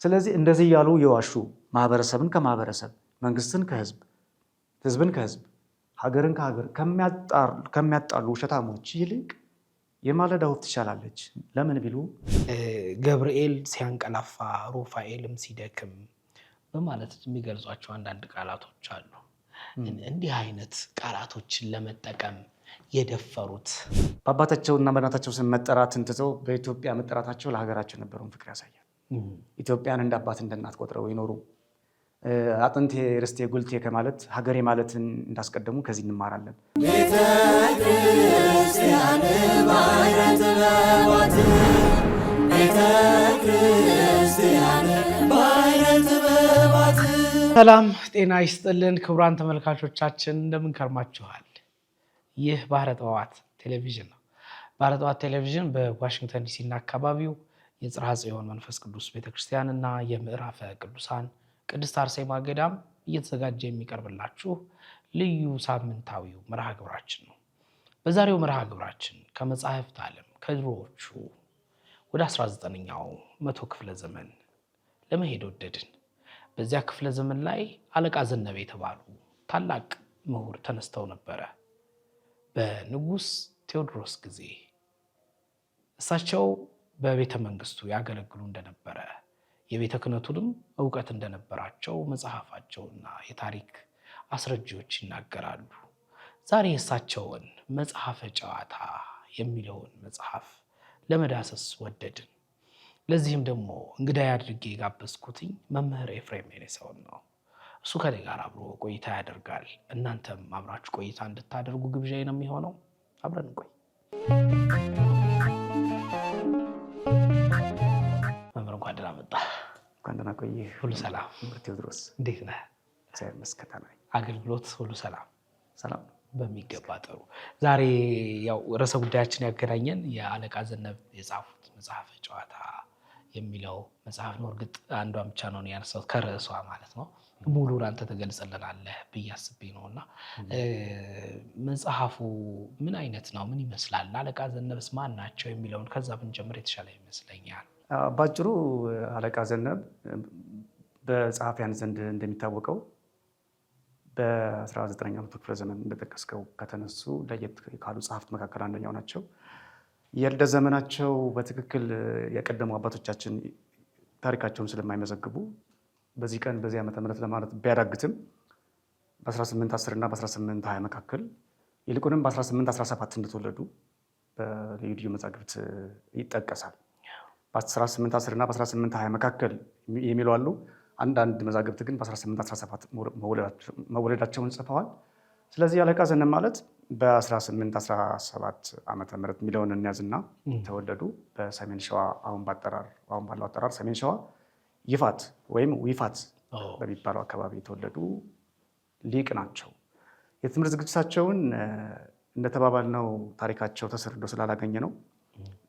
ስለዚህ እንደዚህ ያሉ የዋሹ ማህበረሰብን ከማህበረሰብ መንግስትን ከህዝብ ህዝብን ከህዝብ ሀገርን ከሀገር ከሚያጣሉ ውሸታሞች ይልቅ የማለዳ ወፍ ትሻላለች። ለምን ቢሉ ገብርኤል ሲያንቀላፋ ሩፋኤልም ሲደክም በማለት የሚገልጿቸው አንዳንድ ቃላቶች አሉ። እንዲህ አይነት ቃላቶችን ለመጠቀም የደፈሩት በአባታቸውና በእናታቸው ስም መጠራትን ትተው በኢትዮጵያ መጠራታቸው ለሀገራቸው የነበረውን ፍቅር ያሳያል። ኢትዮጵያን እንደ አባት እንደ እናት ቆጥረው ይኖሩ አጥንቴ ርስቴ ጉልቴ ከማለት ሀገሬ ማለትን እንዳስቀደሙ ከዚህ እንማራለን። ቤተ ክርስቲያን ባሕረ ጥበባት፣ ቤተ ክርስቲያን ባሕረ ጥበባት። ሰላም ጤና ይስጥልን ክቡራን ተመልካቾቻችን እንደምን ከርማችኋል? ይህ ባሕረ ጥበባት ቴሌቪዥን ነው። ባሕረ ጥበባት ቴሌቪዥን በዋሽንግተን ዲሲ እና አካባቢው የጽርሐ ጽዮን መንፈስ ቅዱስ ቤተክርስቲያን እና የምዕራፈ ቅዱሳን ቅድስት አርሴማ ገዳም እየተዘጋጀ የሚቀርብላችሁ ልዩ ሳምንታዊው መርሃ ግብራችን ነው። በዛሬው መርሃ ግብራችን ከመጻሕፍት ዓለም ከድሮዎቹ ወደ 19ኛው መቶ ክፍለ ዘመን ለመሄድ ወደድን። በዚያ ክፍለ ዘመን ላይ አለቃ ዘነበ የተባሉ ታላቅ ምሁር ተነስተው ነበረ። በንጉሥ ቴዎድሮስ ጊዜ እሳቸው በቤተ መንግስቱ ያገለግሉ እንደነበረ የቤተ ክህነቱንም እውቀት እንደነበራቸው መጽሐፋቸውና የታሪክ አስረጂዎች ይናገራሉ። ዛሬ የእሳቸውን መጽሐፈ ጨዋታ የሚለውን መጽሐፍ ለመዳሰስ ወደድን። ለዚህም ደግሞ እንግዳይ አድርጌ የጋበዝኩትኝ መምህር ኤፍሬም የኔሰውን ነው። እሱ ከኔ ጋር አብሮ ቆይታ ያደርጋል። እናንተም አብራችሁ ቆይታ እንድታደርጉ ግብዣዬ ነው የሚሆነው። አብረን ቆይ። መምህር እንኳን ደህና መጣ። እንኳን ደህና ቆየህ። ሁሉ ሰላም? ቴዎድሮስ እንዴት ነህ? እግዚአብሔር ይመስገን። አገልግሎት ሁሉ ሰላም? ሰላም በሚገባ ጥሩ። ዛሬ ያው ርዕሰ ጉዳያችን ያገናኘን የአለቃ ዘነበ የጻፉት መጽሐፈ ጨዋታ የሚለው መጽሐፍ ነው። እርግጥ አንዷን ብቻ ነው ያነሳሁት ከርዕሷ ማለት ነው። ሙሉን አንተ ትገልጽልናለህ ብዬ አስቤ ነውና መጽሐፉ ምን አይነት ነው? ምን ይመስላል? አለቃ ዘነበስ ማን ናቸው የሚለውን ከዛ ብንጀምር የተሻለ ይመስለኛል። ባጭሩ አለቃ ዘነበ በጸሐፊያን ዘንድ እንደሚታወቀው በ19ኛው መቶ ክፍለ ዘመን እንደጠቀስከው ከተነሱ ለየት ካሉ ጸሐፍት መካከል አንደኛው ናቸው። የልደት ዘመናቸው በትክክል የቀደሙ አባቶቻችን ታሪካቸውን ስለማይመዘግቡ በዚህ ቀን በዚህ ዓመተ ምህረት ለማለት ቢያዳግትም በ1810 እና በ1820 መካከል ይልቁንም በ1817 እንደተወለዱ በልዩ ልዩ መዛግብት ይጠቀሳል። በ1810 እና በ1820 መካከል የሚሉ አሉ። አንዳንድ መዛግብት ግን በ1817 መወለዳቸውን ጽፈዋል። ስለዚህ አለቃ ዘነበ ማለት በ1817 ዓመተ ምህረት የሚለውን እንያዝና ተወለዱ። በሰሜን ሸዋ አሁን ባለው አጠራር ሰሜን ሸዋ ይፋት ወይም ዊፋት በሚባለው አካባቢ የተወለዱ ሊቅ ናቸው። የትምህርት ዝግጅታቸውን እንደተባባልነው ታሪካቸው ተሰርዶ ስላላገኘ ነው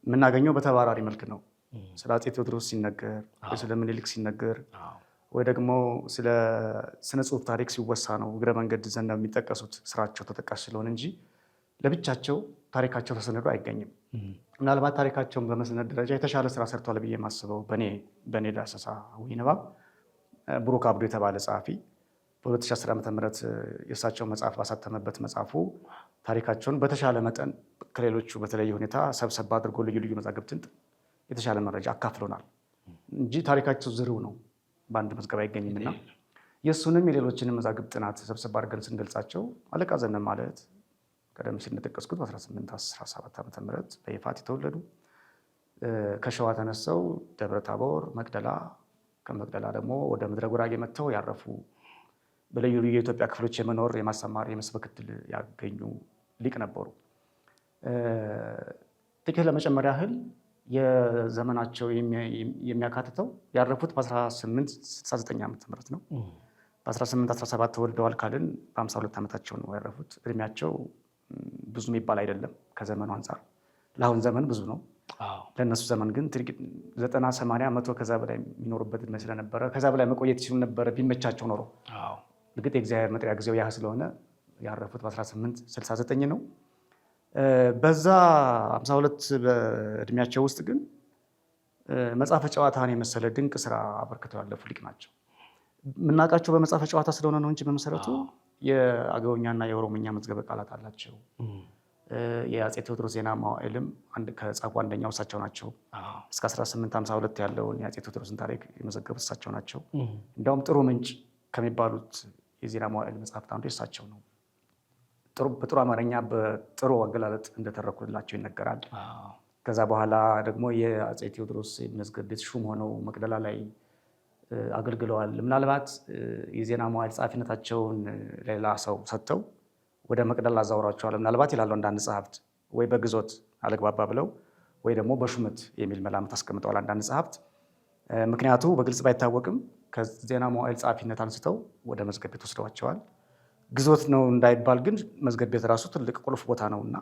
የምናገኘው በተባራሪ መልክ ነው። ስለ አፄ ቴዎድሮስ ሲነገር፣ ስለ ምኒልክ ሲነገር ወይ ደግሞ ስለ ስነ ጽሁፍ ታሪክ ሲወሳ ነው እግረ መንገድ ዘነብ የሚጠቀሱት ስራቸው ተጠቃሽ ስለሆነ እንጂ ለብቻቸው ታሪካቸው ተሰንዶ አይገኝም። ምናልባት ታሪካቸውን በመስነድ ደረጃ የተሻለ ስራ ሰርቷል ብዬ የማስበው በእኔ ዳሰሳዊ ንባብ ብሩክ አብዶ የተባለ ጸሐፊ በ2010 ዓ.ም የእሳቸው መጽሐፍ ባሳተመበት መጽሐፉ ታሪካቸውን በተሻለ መጠን ከሌሎቹ በተለየ ሁኔታ ሰብሰብ አድርጎ ልዩ ልዩ መዛግብትን የተሻለ መረጃ አካፍሎናል እንጂ ታሪካቸው ዝርው ነው በአንድ መዝገብ አይገኝምና የእሱንም የሌሎችንም መዛግብት ጥናት ሰብሰብ አድርገን ስንገልጻቸው አለቃ ዘነበ ማለት ቀደም ሲል እንደጠቀስኩት በ1817 ዓ.ም በይፋት የተወለዱ ከሸዋ ተነስተው ደብረ ታቦር፣ መቅደላ፣ ከመቅደላ ደግሞ ወደ ምድረ ጉራጌ መጥተው ያረፉ በልዩ ልዩ የኢትዮጵያ ክፍሎች የመኖር የማስተማር የመስበክ ዕድል ያገኙ ሊቅ ነበሩ። ጥቂት ለመጨመር ያህል የዘመናቸው የሚያካትተው ያረፉት በ1869 ዓ.ም ነው። በ1817 ተወልደዋል ካልን በ52 ዓመታቸው ነው ያረፉት። እድሜያቸው ብዙ የሚባል አይደለም ከዘመኑ አንጻር። ለአሁን ዘመን ብዙ ነው፣ ለእነሱ ዘመን ግን 90፣ 80፣ 100 ከዛ በላይ የሚኖሩበት እድሜ ስለነበረ ከዛ በላይ መቆየት ይችሉ ነበረ ቢመቻቸው ኖሮ። እርግጥ የእግዚአብሔር መጥሪያ ጊዜው ያህ ስለሆነ ያረፉት በ1869 ነው። በዛ 52 በእድሜያቸው ውስጥ ግን መጽሐፈ ጨዋታን የመሰለ ድንቅ ስራ አበርክተው ያለፉ ሊቅ ናቸው። የምናውቃቸው በመጽሐፈ ጨዋታ ስለሆነ ነው እንጂ በመሰረቱ የአገውኛና የኦሮሞኛ መዝገበ ቃላት አላቸው። የአፄ ቴዎድሮስ ዜና መዋዕልም ከጻፉ አንደኛው እሳቸው ናቸው። እስከ 1852 ያለውን የአፄ ቴዎድሮስን ታሪክ የመዘገቡት እሳቸው ናቸው። እንዲያውም ጥሩ ምንጭ ከሚባሉት የዜና መዋዕል መጽሐፍት አንዱ የእሳቸው ነው። በጥሩ አማርኛ በጥሩ አገላለጥ እንደተረኩላቸው ይነገራል። ከዛ በኋላ ደግሞ የአፄ ቴዎድሮስ መዝገብ ቤት ሹም ሆነው መቅደላ ላይ አገልግለዋል። ምናልባት የዜና መዋዕል ጸሐፊነታቸውን ሌላ ሰው ሰጥተው ወደ መቅደላ አዛውሯቸዋል ምናልባት ይላሉ አንዳንድ ጸሐፍት፣ ወይ በግዞት አለግባባ ብለው ወይ ደግሞ በሹመት የሚል መላምት አስቀምጠዋል አንዳንድ ጸሐፍት። ምክንያቱ በግልጽ ባይታወቅም ከዜና መዋዕል ጸሐፊነት አንስተው ወደ መዝገብ ቤት ወስደዋቸዋል። ግዞት ነው እንዳይባል ግን መዝገብ ቤት ራሱ ትልቅ ቁልፍ ቦታ ነውና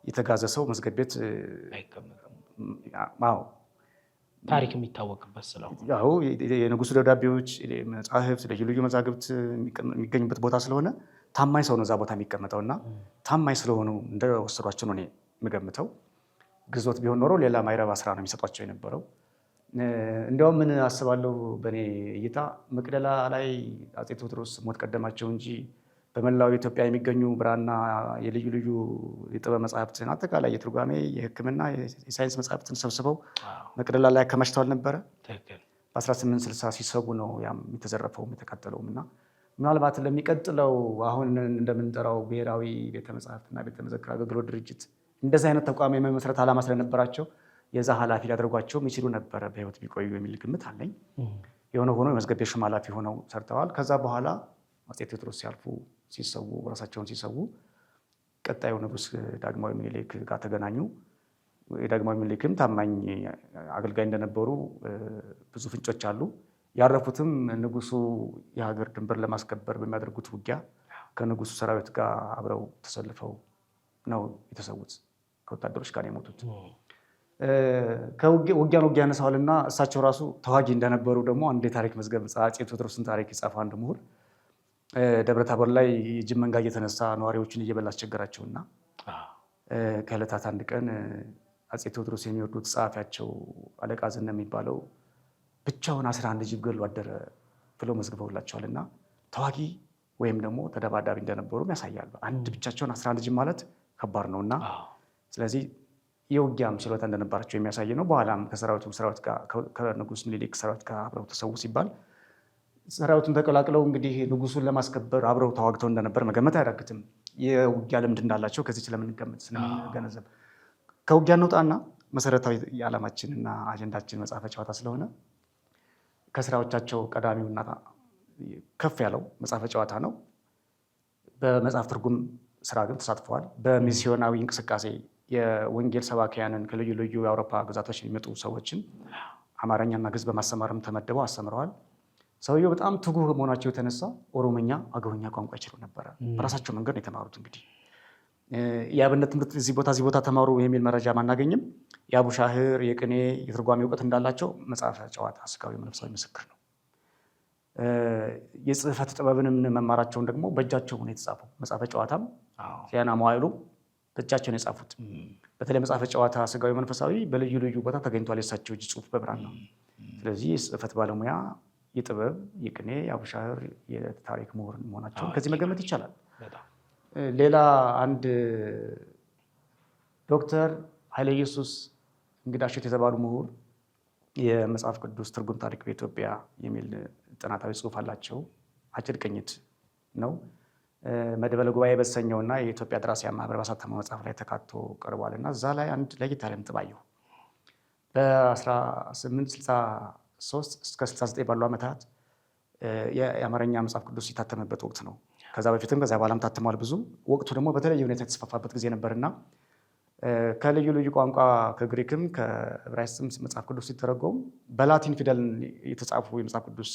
የተጋዘ ሰው መዝገብ ቤት ታሪክ የሚታወቅበት ስለሆነ የንጉሱ ደብዳቤዎች፣ መጻሕፍት፣ ልዩ ልዩ መዛግብት የሚገኙበት ቦታ ስለሆነ ታማኝ ሰው ነው እዛ ቦታ የሚቀመጠው እና ታማኝ ስለሆኑ እንደወሰዷቸው ነው እኔ የምገምተው። ግዞት ቢሆን ኖሮ ሌላ ማይረባ ስራ ነው የሚሰጧቸው የነበረው። እንዲያውም ምን አስባለሁ በእኔ እይታ መቅደላ ላይ አፄ ቴዎድሮስ ሞት ቀደማቸው እንጂ በመላው ኢትዮጵያ የሚገኙ ብራና የልዩ ልዩ የጥበብ መጽሐፍትን አጠቃላይ የትርጓሜ፣ የሕክምና፣ የሳይንስ መጽሐፍትን ሰብስበው መቅደላ ላይ አከማችተዋል ነበረ። በ1860 ሲሰቡ ነው ያም የተዘረፈውም የተቃጠለውም እና ምናልባት ለሚቀጥለው አሁን እንደምንጠራው ብሔራዊ ቤተ መጽሐፍትና ቤተ መዘክር አገልግሎት ድርጅት እንደዚህ አይነት ተቋም የመመስረት ዓላማ ስለነበራቸው የዛ ኃላፊ ሊያደርጓቸውም ይችሉ ነበረ በህይወት ቢቆዩ የሚል ግምት አለኝ። የሆነ ሆኖ የመዝገብ ቤት ሹም ኃላፊ ሆነው ሰርተዋል። ከዛ በኋላ አፄ ቴዎድሮስ ሲያልፉ ሲሰዉ ራሳቸውን ሲሰዉ ቀጣዩ ንጉስ ዳግማዊ ምኒልክ ጋር ተገናኙ። የዳግማዊ ምኒልክም ታማኝ አገልጋይ እንደነበሩ ብዙ ፍንጮች አሉ። ያረፉትም ንጉሱ የሀገር ድንበር ለማስከበር በሚያደርጉት ውጊያ ከንጉሱ ሰራዊት ጋር አብረው ተሰልፈው ነው የተሰዉት። ከወታደሮች ጋር የሞቱት ውጊያን ያነሳዋልና እሳቸው ራሱ ተዋጊ እንደነበሩ ደግሞ አንድ የታሪክ መዝገብ አፄ ቴዎድሮስን ታሪክ የጻፈ አንድ ምሁር ደብረታቦር ላይ ጅብ መንጋ እየተነሳ ነዋሪዎችን እየበላ አስቸገራቸውና ከዕለታት አንድ ቀን አፄ ቴዎድሮስ የሚወዱት ጸሐፊያቸው አለቃ ዝና የሚባለው ብቻውን 11 ጅብ ገሎ አደረ ብለው መዝግበውላቸዋል። እና ተዋጊ ወይም ደግሞ ተደባዳቢ እንደነበሩም ያሳያሉ። አንድ ብቻቸውን 11 ጅብ ማለት ከባድ ነው እና ስለዚህ የውጊያም ችሎታ እንደነበራቸው የሚያሳይ ነው። በኋላም ሰራዊት ጋር ከንጉስ ምኒልክ ሰራዊት ጋር አብረው ተሰዉ ሲባል ሰራዊቱን ተቀላቅለው እንግዲህ ንጉሱን ለማስከበር አብረው ተዋግተው እንደነበር መገመት አያዳግትም። የውጊያ ልምድ እንዳላቸው ከዚህ ስለምንገነዘብ ከውጊያ እንውጣና መሰረታዊ የዓላማችንና አጀንዳችን መጽሐፈ ጨዋታ ስለሆነ ከስራዎቻቸው ቀዳሚውና ከፍ ያለው መጽሐፈ ጨዋታ ነው። በመጽሐፍ ትርጉም ስራ ግን ተሳትፈዋል። በሚስዮናዊ እንቅስቃሴ የወንጌል ሰባኪያንን ከልዩ ልዩ የአውሮፓ ግዛቶች የሚመጡ ሰዎችን አማርኛና ግዕዝ በማስተማርም ተመድበው አስተምረዋል። ሰውየው በጣም ትጉህ መሆናቸው የተነሳ ኦሮሞኛ፣ አገውኛ ቋንቋ ይችሉ ነበረ። በራሳቸው መንገድ ነው የተማሩት። እንግዲህ የአብነት ትምህርት እዚህ ቦታ ተማሩ የሚል መረጃ ማናገኝም። የአቡሻህር፣ የቅኔ፣ የትርጓሜ እውቀት እንዳላቸው መጽሐፈ ጨዋታ ስጋዊ መንፈሳዊ ምስክር ነው። የጽህፈት ጥበብንም መማራቸውን ደግሞ በእጃቸው ነው የተጻፈው። መጽሐፈ ጨዋታም ዜና መዋዕሉ በእጃቸው ነው የጻፉት። በተለይ መጽሐፈ ጨዋታ ስጋዊ መንፈሳዊ በልዩ ልዩ ቦታ ተገኝቷል። የእሳቸው እጅ ጽሑፍ በብራና ነው። ስለዚህ የጽህፈት ባለሙያ፣ የጥበብ፣ የቅኔ፣ የአቡሻህር፣ የታሪክ ምሁር መሆናቸውን ከዚህ መገመት ይቻላል። ሌላ አንድ ዶክተር ኃይለ ኢየሱስ እንግዳሸት የተባሉ ምሁር የመጽሐፍ ቅዱስ ትርጉም ታሪክ በኢትዮጵያ የሚል ጥናታዊ ጽሑፍ አላቸው። አጭር ቅኝት ነው። መድበለ ጉባኤ በተሰኘውና የኢትዮጵያ ደራሲያን ማህበር ባሳተመው መጽሐፍ ላይ ተካቶ ቀርቧል እና እዛ ላይ አንድ ለየት ያለ ነጥብ አየሁ። በ1863 እስከ 69 ባሉ ዓመታት የአማርኛ መጽሐፍ ቅዱስ የታተመበት ወቅት ነው። ከዛ በፊትም ከዛ በኋላም ታትሟል ብዙ። ወቅቱ ደግሞ በተለየ ሁኔታ የተስፋፋበት ጊዜ ነበርና ከልዩ ልዩ ቋንቋ ከግሪክም ከዕብራይስጥም መጽሐፍ ቅዱስ ሲተረጎም በላቲን ፊደል የተጻፉ የመጽሐፍ ቅዱስ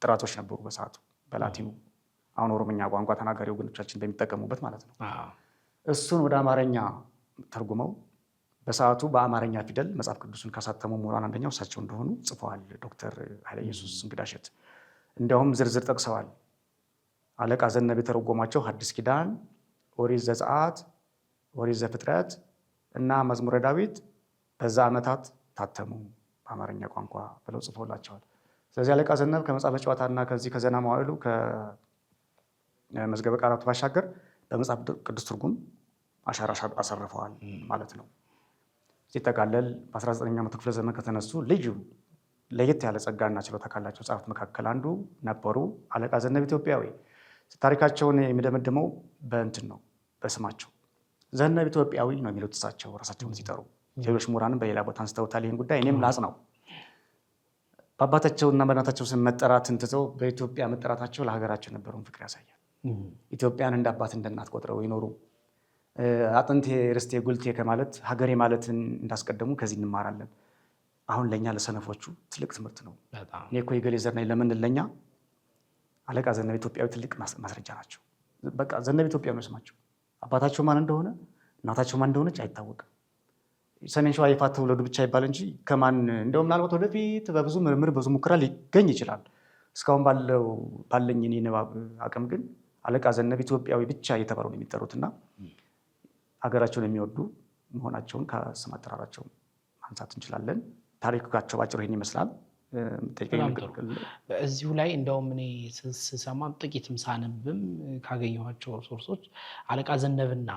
ጥራቶች ነበሩ በሰዓቱ በላቲኑ። አሁን ኦሮምኛ ቋንቋ ተናጋሪ ወገኖቻችን በሚጠቀሙበት ማለት ነው። እሱን ወደ አማርኛ ተርጉመው በሰዓቱ በአማርኛ ፊደል መጽሐፍ ቅዱስን ካሳተሙ ምሁራን አንደኛው እሳቸው እንደሆኑ ጽፈዋል። ዶክተር ኃይለ ኢየሱስ እንግዳሸት እንዲያውም ዝርዝር ጠቅሰዋል። አለቃ ዘነበ የተረጎሟቸው ሐዲስ ኪዳን፣ ኦሪት ዘጸአት፣ ኦሪት ዘፍጥረት እና መዝሙረ ዳዊት በዛ ዓመታት ታተሙ በአማርኛ ቋንቋ ብለው ጽፎላቸዋል። ስለዚህ አለቃ ዘነብ ከመጽሐፈ ጨዋታና ከዚህ ከዜና መዋዕሉ ከመዝገበ ቃላቱ ባሻገር በመጽሐፍ ቅዱስ ትርጉም አሻራ አሳርፈዋል ማለት ነው። ሲጠቃለል በ19ኛው መቶ ክፍለ ዘመን ከተነሱ ልዩ ለየት ያለ ጸጋና ችሎታ ካላቸው ጸሐፍት መካከል አንዱ ነበሩ አለቃ ዘነብ ኢትዮጵያዊ። ታሪካቸውን የሚደመድመው በእንትን ነው፣ በስማቸው ዘነብ ኢትዮጵያዊ ነው የሚሉት እሳቸው ራሳቸውን ሲጠሩ። ሌሎች ምሁራንም በሌላ ቦታ አንስተውታል ይህን ጉዳይ። እኔም ላጽናው። በአባታቸውና በእናታቸው ስም መጠራትን ትተው በኢትዮጵያ መጠራታቸው ለሀገራቸው የነበረውን ፍቅር ያሳያል። ኢትዮጵያን እንደ አባት እንደ እናት ቆጥረው ይኖሩ አጥንቴ ርስቴ ጉልቴ ከማለት ሀገሬ ማለትን እንዳስቀደሙ ከዚህ እንማራለን። አሁን ለእኛ ለሰነፎቹ ትልቅ ትምህርት ነው። እኔ እኮ የገሌ ዘር ነኝ ለምን ለኛ አለቃ ዘነብ ኢትዮጵያዊ ትልቅ ማስረጃ ናቸው። በቃ ዘነብ ኢትዮጵያዊ ነው ስማቸው። አባታቸው ማን እንደሆነ እናታቸው ማን እንደሆነች አይታወቅም። ሰሜን ሸዋ ይፋት ተወለዱ ብቻ ይባል እንጂ ከማን እንደውም ምናልባት ወደፊት በብዙ ምርምር ብዙ ሙከራ ሊገኝ ይችላል። እስካሁን ባለኝ እኔ ንባብ አቅም ግን አለቃ ዘነብ ኢትዮጵያዊ ብቻ እየተባሉ ነው የሚጠሩትና ሀገራቸውን የሚወዱ መሆናቸውን ከስም አጠራራቸው ማንሳት እንችላለን። ታሪካቸው ባጭሩ ይህን ይመስላል። በዚሁ ላይ እንደውም እኔ ስሰማም ጥቂትም ሳነብም ካገኘኋቸው ሶርሶች አለቃ ዘነብና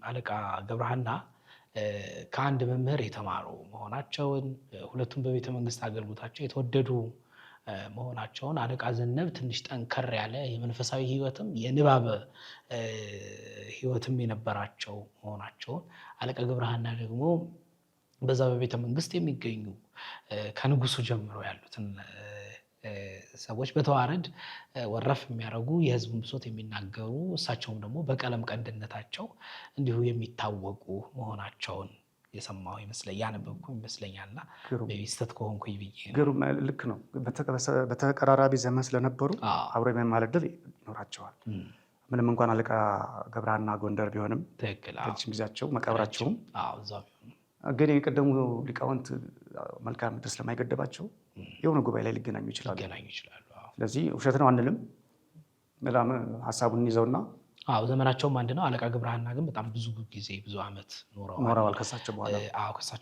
አለቃ ገብረሃና ከአንድ መምህር የተማሩ መሆናቸውን፣ ሁለቱም በቤተ መንግስት አገልግሎታቸው የተወደዱ መሆናቸውን፣ አለቃ ዘነብ ትንሽ ጠንከር ያለ የመንፈሳዊ ህይወትም የንባብ ህይወትም የነበራቸው መሆናቸውን፣ አለቃ ገብረሃና ደግሞ በዛ በቤተ መንግስት የሚገኙ ከንጉሱ ጀምሮ ያሉትን ሰዎች በተዋረድ ወረፍ የሚያደርጉ የህዝቡን ብሶት የሚናገሩ እሳቸውም ደግሞ በቀለም ቀንድነታቸው እንዲሁ የሚታወቁ መሆናቸውን የሰማሁ ይመስለኛል፣ ያነበብኩ ይመስለኛልና ስህተት ከሆንኩኝ ብዬ ነው። ልክ ነው። በተቀራራቢ ዘመን ስለነበሩ አብሮ የመማር ዕድል ይኖራቸዋል። ምንም እንኳን አለቃ ገብረሃና ጎንደር ቢሆንም ረጅም ጊዜያቸው መቃብራቸውም ግን የቀደሙ ሊቃውንት መልክዓ ምድር ስለማይገደባቸው የሆነ ጉባኤ ላይ ሊገናኙ ይችላሉ። ስለዚህ ውሸት ነው አንልም። ሀሳቡን ይዘውና ዘመናቸውም አንድ ነው። አለቃ ገብረሃና ግን በጣም ብዙ ጊዜ ብዙ ዓመት ኖረዋል። ከሳቸው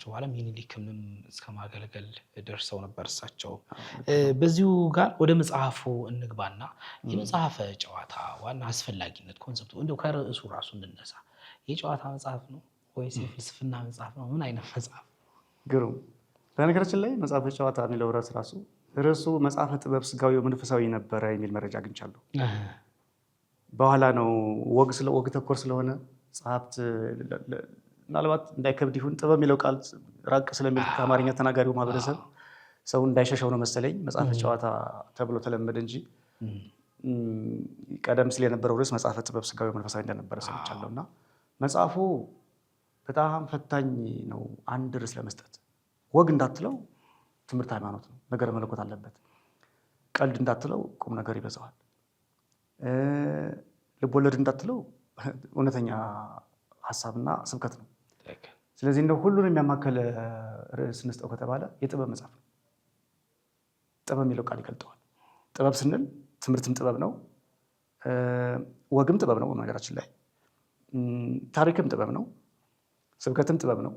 በኋላ ሚኒሊክንም እስከ ማገልገል ደርሰው ነበር እሳቸው። በዚሁ ጋር ወደ መጽሐፉ እንግባና የመጽሐፈ ጨዋታ ዋና አስፈላጊነት ኮንሰፕቱ እንደው ከርዕሱ ራሱ እንነሳ። የጨዋታ መጽሐፍ ነው ወይስ የፍልስፍና መጽሐፍ ነው? ምን አይነት መጽሐፍ? ግሩም። በነገራችን ላይ መጽሐፈ ጨዋታ የሚለው ርዕሱ መጽሐፈ ጥበብ ስጋዊ መንፈሳዊ ነበረ የሚል መረጃ አግኝቻለሁ። በኋላ ነው ወግ ተኮር ስለሆነ ጸሐፍት ምናልባት እንዳይከብድ ይሁን ጥበብ የሚለው ቃል ራቅ ስለሚል ከአማርኛ ተናጋሪው ማህበረሰብ ሰው እንዳይሸሸው ነው መሰለኝ መጽሐፈ ጨዋታ ተብሎ ተለመደ እንጂ ቀደም ሲል የነበረው ርዕስ መጽሐፈ ጥበብ ስጋዊ መንፈሳዊ እንደነበረ ሰምቻለሁ። እና መጽሐፉ በጣም ፈታኝ ነው። አንድ ርዕስ ለመስጠት ወግ እንዳትለው ትምህርት ሃይማኖት ነው፣ ነገረ መለኮት አለበት። ቀልድ እንዳትለው ቁም ነገር ይበዛዋል። ልቦለድ እንዳትለው እውነተኛ ሀሳብና ስብከት ነው። ስለዚህ እንደው ሁሉን የሚያማከለ ርዕስ እንስጠው ከተባለ የጥበብ መጽሐፍ ነው። ጥበብ የሚለው ቃል ይገልጠዋል። ጥበብ ስንል ትምህርትም ጥበብ ነው፣ ወግም ጥበብ ነው፣ በነገራችን ላይ ታሪክም ጥበብ ነው፣ ስብከትም ጥበብ ነው።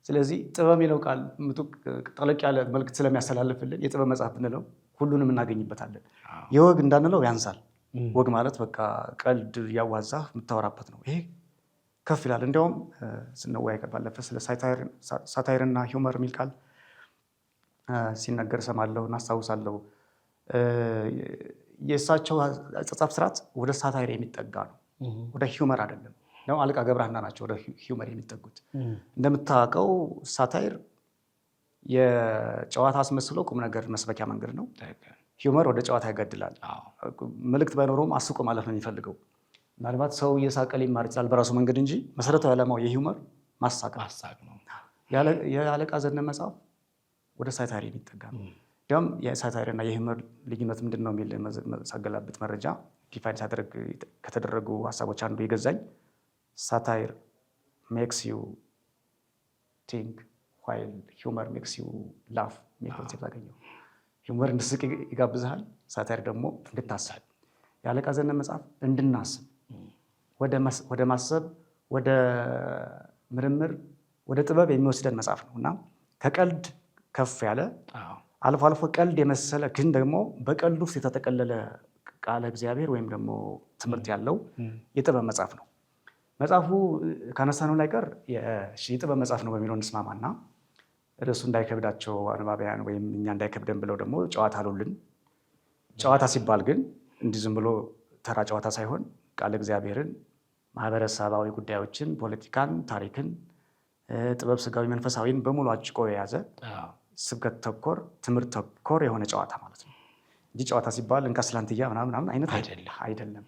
ስለዚህ ጥበብ የሚለው ቃል ጠለቅ ያለ መልዕክት ስለሚያስተላልፍልን የጥበብ መጽሐፍ ብንለው ሁሉንም እናገኝበታለን። የወግ እንዳንለው ያንሳል። ወግ ማለት በቃ ቀልድ እያዋዛህ የምታወራበት ነው። ይሄ ከፍ ይላል። እንዲያውም ስንወያይ ባለፈ ስለ ሳታይርና ሂውመር የሚል ቃል ሲነገር እሰማለሁ እና አስታውሳለሁ። የእሳቸው አጻጻፍ ስርዓት ወደ ሳታይር የሚጠጋ ነው፣ ወደ ሂውመር አይደለም። ነው አለቃ ገብረሃና ናቸው ወደ ሂውመር የሚጠጉት። እንደምታውቀው ሳታይር የጨዋታ አስመስሎ ቁም ነገር መስበኪያ መንገድ ነው። ሂውመር ወደ ጨዋታ ያጋድላል። መልዕክት ባይኖረውም አስቆ ማለት ነው የሚፈልገው። ምናልባት ሰው እየሳቀ ሊማር ይችላል በራሱ መንገድ እንጂ መሰረታዊ ዓላማው የሂውመር ማሳቅ ነው። የአለቃ ዘነብ መጽሐፍ ወደ ሳታይር የሚጠጋ ነው። እንዲያውም የሳታይርና የሂውመር ልዩነት ምንድን ነው የሚል ሳገላብጥ መረጃ ዲፋይን ሳደርግ ከተደረጉ ሀሳቦች አንዱ የገዛኝ ሳታይር ሜክስ ዩ ቲንክ ዋይል ሂውመር ሜክስ ዩ ላፍ የሚል ኮንሴፕት አገኘሁ። ሂውመር እንድስቅ ይጋብዝሃል፣ ሳታይር ደግሞ እንድታስብ። የአለቃ ዘነብ መጽሐፍ እንድናስብ፣ ወደ ማሰብ፣ ወደ ምርምር፣ ወደ ጥበብ የሚወስደን መጽሐፍ ነው እና ከቀልድ ከፍ ያለ አልፎ አልፎ ቀልድ የመሰለ ግን ደግሞ በቀልድ ውስጥ የተጠቀለለ ቃለ እግዚአብሔር ወይም ደግሞ ትምህርት ያለው የጥበብ መጽሐፍ ነው። መጽሐፉ ካነሳነው ላይ ቀር የጥበብ መጽሐፍ ነው በሚለው እንስማማና ርዕሱ እንዳይከብዳቸው አንባቢያን ወይም እኛ እንዳይከብደን ብለው ደግሞ ጨዋታ አሉልን። ጨዋታ ሲባል ግን እንዲህ ዝም ብሎ ተራ ጨዋታ ሳይሆን ቃለ እግዚአብሔርን፣ ማህበረሰባዊ ጉዳዮችን፣ ፖለቲካን፣ ታሪክን፣ ጥበብ ስጋዊ መንፈሳዊን በሙሉ አጭቆ የያዘ ስብከት ተኮር ትምህርት ተኮር የሆነ ጨዋታ ማለት ነው እንጂ ጨዋታ ሲባል እንካ ስላንትያ ምናምን አይነት አይደለም።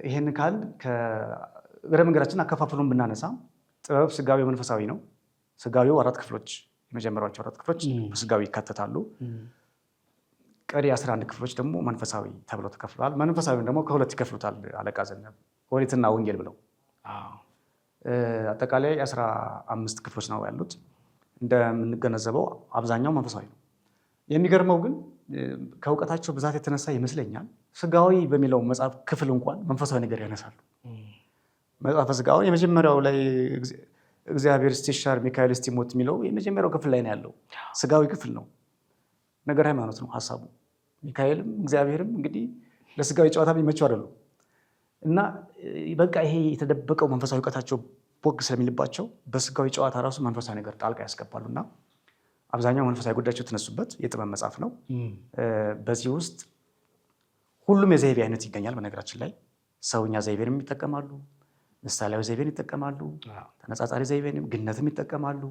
ይህን ካል እግረ መንገዳችን አከፋፍሉን ብናነሳ ጥበብ ስጋዊ መንፈሳዊ ነው። ስጋዊው 4 ክፍሎች የመጀመሪያዎቹ 4 ክፍሎች በስጋዊ ይካተታሉ። ቀሪ 11 ክፍሎች ደግሞ መንፈሳዊ ተብሎ ተከፍለዋል። መንፈሳዊውን ደግሞ ከሁለት ይከፍሉታል አለቃ ዘነብ ኦሪትና ወንጌል ብለው አጠቃላይ 15 ክፍሎች ነው ያሉት። እንደምንገነዘበው አብዛኛው መንፈሳዊ ነው። የሚገርመው ግን ከእውቀታቸው ብዛት የተነሳ ይመስለኛል ስጋዊ በሚለው መጽሐፍ ክፍል እንኳን መንፈሳዊ ነገር ያነሳሉ። መጽሐፈ ስጋዊ የመጀመሪያው ላይ እግዚአብሔር እስቲሻር ሚካኤል እስቲሞት የሚለው የመጀመሪያው ክፍል ላይ ነው ያለው። ስጋዊ ክፍል ነው፣ ነገር ሃይማኖት ነው ሀሳቡ። ሚካኤልም እግዚአብሔርም እንግዲህ ለስጋዊ ጨዋታ የሚመቸው አይደሉም እና በቃ ይሄ የተደበቀው መንፈሳዊ እውቀታቸው ቦግ ስለሚልባቸው በስጋዊ ጨዋታ ራሱ መንፈሳዊ ነገር ጣልቃ ያስገባሉ እና አብዛኛው መንፈሳዊ ጉዳያቸው የተነሱበት የጥበብ መጽሐፍ ነው። በዚህ ውስጥ ሁሉም የዘይቤ አይነት ይገኛል። በነገራችን ላይ ሰውኛ ዘይቤንም ይጠቀማሉ፣ ምሳሌያዊ ዘይቤን ይጠቀማሉ፣ ተነጻጻሪ ዘይቤንም ግነትም ይጠቀማሉ፣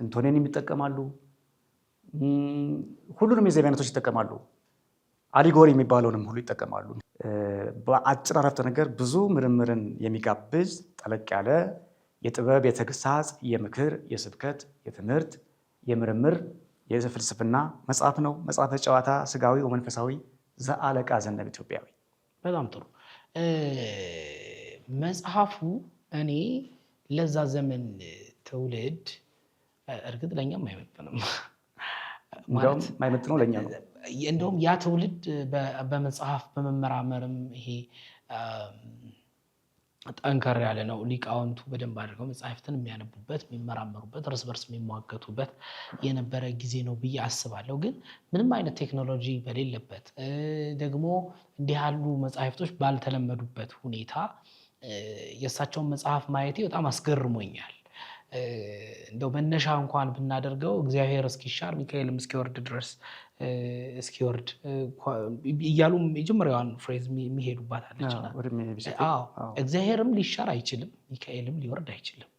እንቶኔንም ይጠቀማሉ። ሁሉንም የዘይቤ አይነቶች ይጠቀማሉ። አሊጎሪ የሚባለውንም ሁሉ ይጠቀማሉ። በአጭር አረፍተ ነገር ብዙ ምርምርን የሚጋብዝ ጠለቅ ያለ የጥበብ፣ የተግሳጽ፣ የምክር፣ የስብከት፣ የትምህርት፣ የምርምር፣ የፍልስፍና መጽሐፍ ነው። መጽሐፈ ጨዋታ ስጋዊ ወመንፈሳዊ ዘአለቃ ዘነብ ኢትዮጵያዊ። በጣም ጥሩ። መጽሐፉ እኔ ለዛ ዘመን ትውልድ እርግጥ ለኛም አይመጥንም፣ ማይመጥነው ለኛ ነው። እንደውም ያ ትውልድ በመጽሐፍ በመመራመርም ይሄ ጠንከር ያለ ነው። ሊቃውንቱ በደንብ አድርገው መጽሐፍትን የሚያነቡበት፣ የሚመራመሩበት፣ እርስ በርስ የሚሟገቱበት የነበረ ጊዜ ነው ብዬ አስባለሁ። ግን ምንም አይነት ቴክኖሎጂ በሌለበት ደግሞ እንዲህ ያሉ መጽሐፍቶች ባልተለመዱበት ሁኔታ የእሳቸውን መጽሐፍ ማየቴ በጣም አስገርሞኛል። እንደው መነሻ እንኳን ብናደርገው እግዚአብሔር እስኪሻር ሚካኤልም እስኪወርድ ድረስ እስኪወርድ እያሉ የመጀመሪያዋን ፍሬዝ የሚሄዱባት አለች። እግዚአብሔርም ሊሻር አይችልም፣ ሚካኤልም ሊወርድ አይችልም።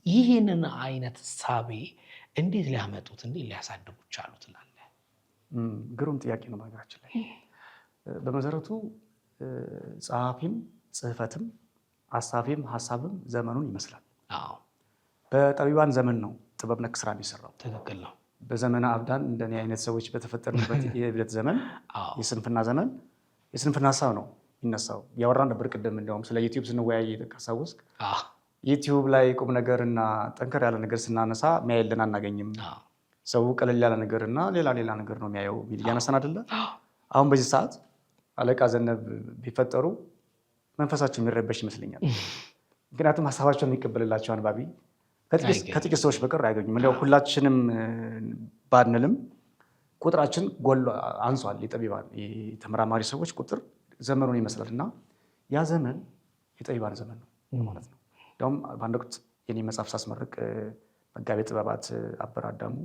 ይህንን አይነት ሳቤ እንዴት ሊያመጡት እንዴት ሊያሳድጉ ቻሉ ትላለህ? ግሩም ጥያቄ ነው። በሀገራችን ላይ በመሰረቱ ጸሐፊም ጽሕፈትም አሳፊም ሀሳብም ዘመኑን ይመስላል። በጠቢባን ዘመን ነው ጥበብ ነክ ስራ የሚሰራው። ትክክል ነው። በዘመነ አብዳን እንደኔ አይነት ሰዎች በተፈጠርንበት የእብደት ዘመን የስንፍና ዘመን የስንፍና ሀሳብ ነው የሚነሳው። ያወራን ነበር ቅድም እንዲያውም ስለ ዩቲዩብ ስንወያይ ካስታወስክ ዩቲዩብ ላይ ቁም ነገርና ጠንከር ያለ ነገር ስናነሳ የሚያየልን አናገኝም። ሰው ቀለል ያለ ነገርና ሌላ ነገር ነው የሚያየው ሚል እያነሳን አይደለ? አሁን በዚህ ሰዓት አለቃ ዘነብ ቢፈጠሩ መንፈሳቸው የሚረበሽ ይመስለኛል። ምክንያቱም ሀሳባቸውን የሚቀበልላቸው አንባቢ ከጥቂት ሰዎች በቀር አይገኙም። እንዲያው ሁላችንም ባንልም ቁጥራችን አንሷል። የጠቢባን የተመራማሪ ሰዎች ቁጥር ዘመኑን ይመስላል እና ያ ዘመን የጠቢባን ዘመን ነው ማለት ነው። እንዲያውም በአንድ ወቅት የኔ መጽሐፍ ሳስመርቅ መጋቤ ጥበባት አበረ አዳሙ